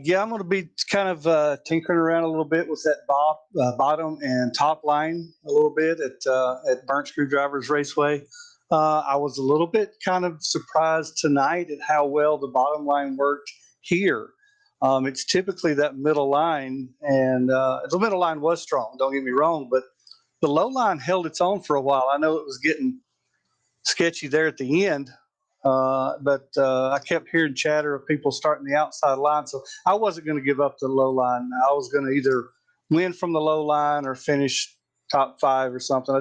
Speaker 6: Yeah, I'm going to be kind of tinkering around a little bit with that bottom and top line a little bit at Burnt Screwdrivers Raceway. I was a little bit kind of surprised tonight at how well the bottom line worked here. It's typically that middle line, and the middle line was strong, don't get me wrong, but the low line held its own for a while. I know it was getting sketchy there at the end, but I kept hearing chatter of people starting the outside line. So I wasn't going to give up the low line. I was going to either win from the low line or finish top five or something.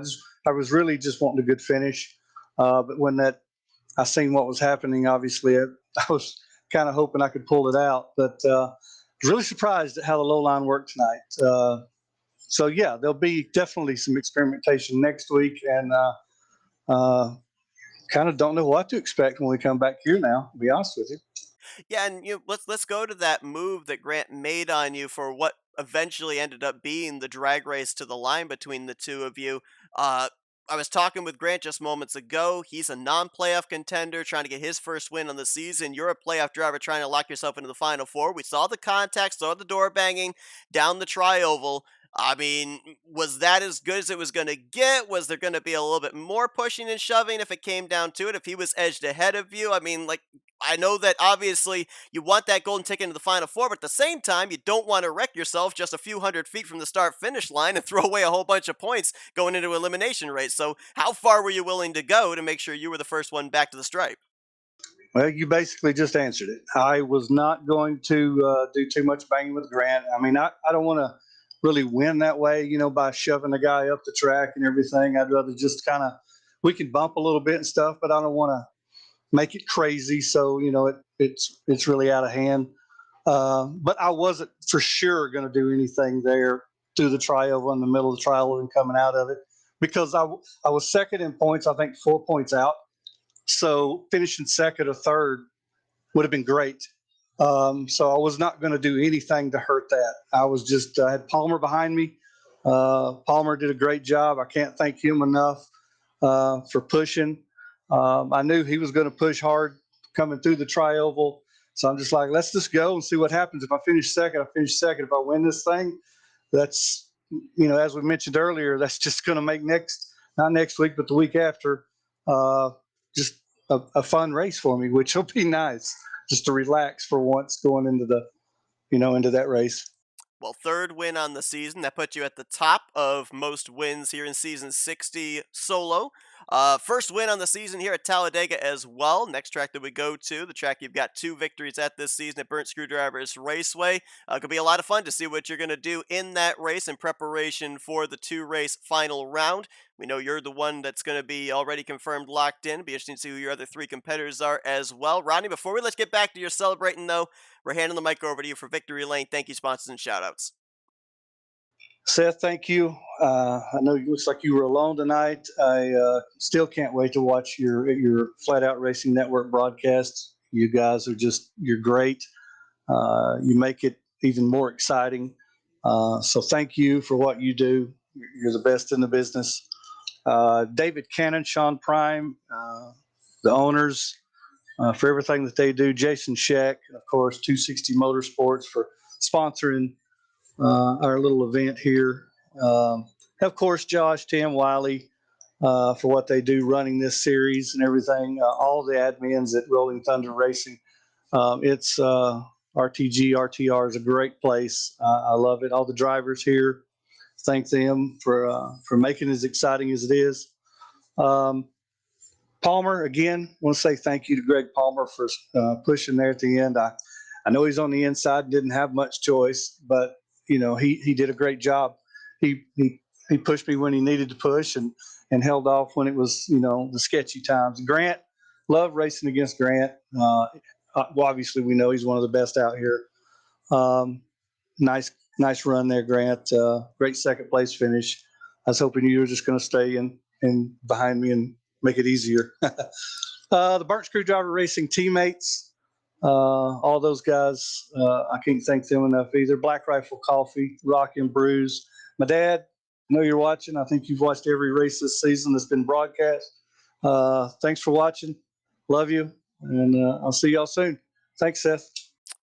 Speaker 6: I was really just wanting a good finish. But when I seen what was happening, obviously I was kind of hoping I could pull it out, but really surprised at how the low line worked tonight. So yeah, there'll be definitely some experimentation next week, and kind of don't know what to expect when we come back here now, to be honest with you.
Speaker 1: Yeah, and let's go to that move that Grant made on you for what eventually ended up being the drag race to the line between the two of you. I was talking with Grant just moments ago. He's a non-playoff contender trying to get his first win on the season. You're a playoff driver trying to lock yourself into the Final Four. We saw the contact, saw the door banging down the tri-oval. I mean, was that as good as it was going to get? Was there going to be a little bit more pushing and shoving if it came down to it? If he was edged ahead of you? I mean, like, I know that obviously you want that golden ticket into the Final Four, but at the same time, you don't want to wreck yourself just a few hundred feet from the start-finish line and throw away a whole bunch of points going into elimination race. So how far were you willing to go to make sure you were the first one back to the stripe?
Speaker 6: Well, you basically just answered it. I was not going to do too much banging with Grant. I mean, I don't want to really win that way, by shoving the guy up the track and everything. I'd rather just we can bump a little bit and stuff, but I don't want to make it crazy. So, it's really out of hand. But I wasn't for sure going to do anything there through the tri-oval in the middle of the tri-oval and coming out of it, because I was second in points, I think 4 points out. So finishing second or third would have been great. So I was not going to do anything to hurt that. I was just I had Palmer behind me. Palmer did a great job. I can't thank him enough for pushing. I knew he was going to push hard coming through the tri-oval. So I'm just like, let's just go and see what happens. If I finish second, I finish second. If I win this thing, that's, as we mentioned earlier, that's just going to make not next week, but the week after, uh, just a fun race for me, which will be nice just to relax for once going into into that race.
Speaker 1: Well, third win on the season. That puts you at the top of most wins here in season 60 solo. First win on the season here at Talladega as well. Next track that we go to, the track you've got 2 victories at this season at Burnt Screwdrivers Raceway. Could be a lot of fun to see what you're going to do in that race in preparation for the 2-race final round. We know you're the one that's going to be already confirmed locked in. Be interesting to see who your other 3 competitors are as well. Rodney, before let's get back to your celebrating though, we're handing the mic over to you for Victory Lane. Thank you, sponsors, and shoutouts.
Speaker 6: Seth, thank you. I know it looks like you were alone tonight. I still can't wait to watch your Flatout Racing Network broadcasts. You guys you're great. You make it even more exciting. So thank you for what you do. You're the best in the business. David Cannon, Sean Prime, the owners, for everything that they do. Jason Scheck, of course, 260 Motorsports for sponsoring our little event here. Of course, Josh, Tim, Wiley, for what they do running this series and everything. All the admins at Rolling Thunder Racing. It's RTG, RTR is a great place. I love it. All the drivers here, thank them for making it as exciting as it is. Palmer, again, want to say thank you to Greg Palmer for pushing there at the end. I know he's on the inside, didn't have much choice, but he did a great job. He pushed me when he needed to push and held off when it was the sketchy times. Grant, love racing against Grant. Well, obviously we know he's one of the best out here. Nice run there, Grant. Great second place finish. I was hoping you were just going to stay in behind me and make it easier. The Burnt Screwdriver Racing teammates, all those guys, I can't thank them enough either. Black Rifle Coffee, Rock and Brews. My dad, I know you're watching. I think you've watched every race this season that's been broadcast. Thanks for watching. Love you, and I'll see y'all soon. Thanks, Seth.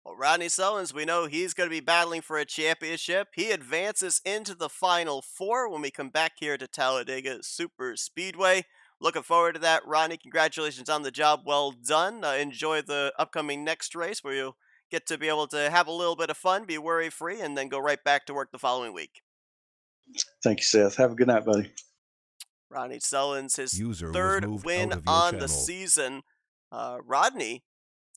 Speaker 1: Well, Rodney Sullins, we know he's going to be battling for a championship. He advances into the Final Four when we come back here to Talladega Super Speedway. Looking forward to that, Rodney. Congratulations on the job well done. Enjoy the upcoming next race where you'll get to be able to have a little bit of fun, be worry-free, and then go right back to work the following week.
Speaker 6: Thank you, Seth. Have a good night, buddy.
Speaker 1: Rodney Sullins, his
Speaker 3: User was
Speaker 1: third
Speaker 3: moved
Speaker 1: win
Speaker 3: out of your
Speaker 1: on the
Speaker 3: channel.
Speaker 1: season. Rodney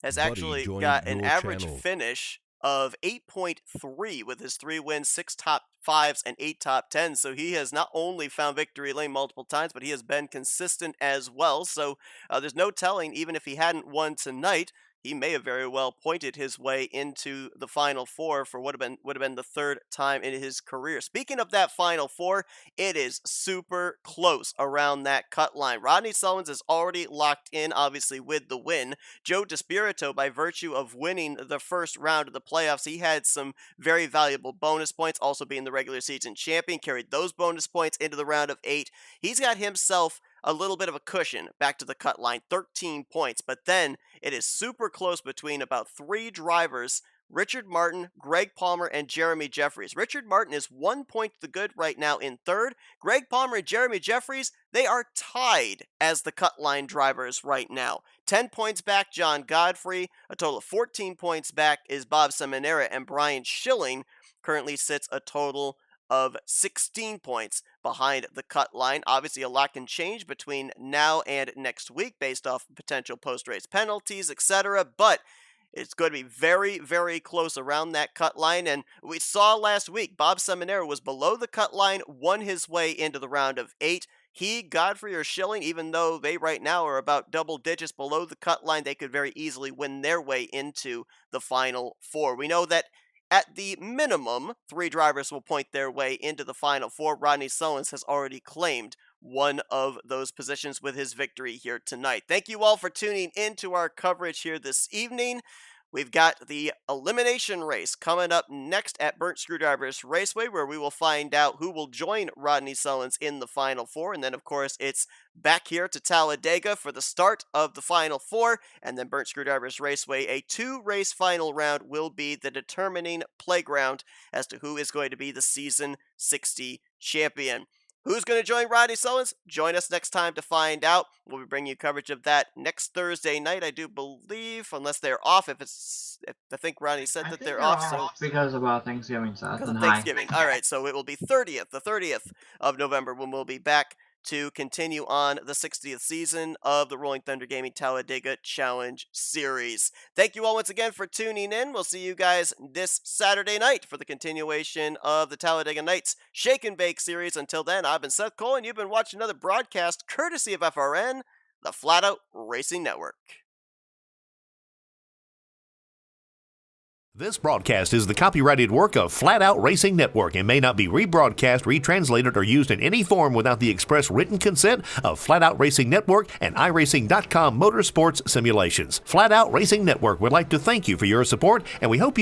Speaker 1: has
Speaker 3: Buddy
Speaker 1: actually
Speaker 3: joined
Speaker 1: got an
Speaker 3: your
Speaker 1: average
Speaker 3: channel.
Speaker 1: finish of 8.3 with his 3 wins, 6 top 5s, and 8 top 10s. So he has not only found victory lane multiple times, but he has been consistent as well. So there's no telling, even if he hadn't won tonight, he may have very well pointed his way into the Final Four for would have been the 3rd time in his career. Speaking of that Final Four, it is super close around that cut line. Rodney Sullins is already locked in, obviously, with the win. Joe DeSpirito, by virtue of winning the first round of the playoffs, he had some very valuable bonus points, also being the regular season champion, carried those bonus points into the round of 8. He's got himself a little bit of a cushion back to the cut line, 13 points, but then it is super close between about 3 drivers, Richard Martin, Greg Palmer, and Jeremy Jeffries. Richard Martin is 1 point to the good right now in 3rd. Greg Palmer and Jeremy Jeffries, they are tied as the cut line drivers right now. 10 points back, John Godfrey. A total of 14 points back is Bob Seminara, and Brian Schilling currently sits a total of 16 points behind the cut line. Obviously, a lot can change between now and next week based off potential post-race penalties, etc., but it's going to be very, very close around that cut line. And we saw last week, Bob Seminara was below the cut line, won his way into the round of 8. He, Godfrey, or Schilling, even though they right now are about double digits below the cut line, they could very easily win their way into the Final Four. We know that at the minimum, 3 drivers will point their way into the Final Four. Rodney Sullins has already claimed one of those positions with his victory here tonight. Thank you all for tuning in to our coverage here this evening. We've got the elimination race coming up next at Burnt Screwdrivers Raceway, where we will find out who will join Rodney Sullins in the Final Four. And then, of course, it's back here to Talladega for the start of the Final Four. And then Burnt Screwdrivers Raceway, a 2-race final round, will be the determining playground as to who is going to be the Season 60 champion. Who's going to join Rodney Sullins? Join us next time to find out. We'll be bringing you coverage of that next Thursday night, I do believe, unless they're off. If I think Rodney said that they're off, so
Speaker 7: because of Thanksgiving, so
Speaker 1: because of Thanksgiving. All right, so it will be the 30th of November when we'll be back to continue on the 60th season of the Rolling Thunder Gaming Talladega Challenge Series. Thank you all once again for tuning in. We'll see you guys this Saturday night for the continuation of the Talladega Nights Shake and Bake Series. Until then, I've been Seth Cole, and you've been watching another broadcast courtesy of FRN, the Flatout Racing Network.
Speaker 8: This broadcast is the copyrighted work of Flatout Racing Network and may not be rebroadcast, retranslated, or used in any form without the express written consent of Flatout Racing Network and iRacing.com Motorsports Simulations. Flatout Racing Network would like to thank you for your support, and we hope you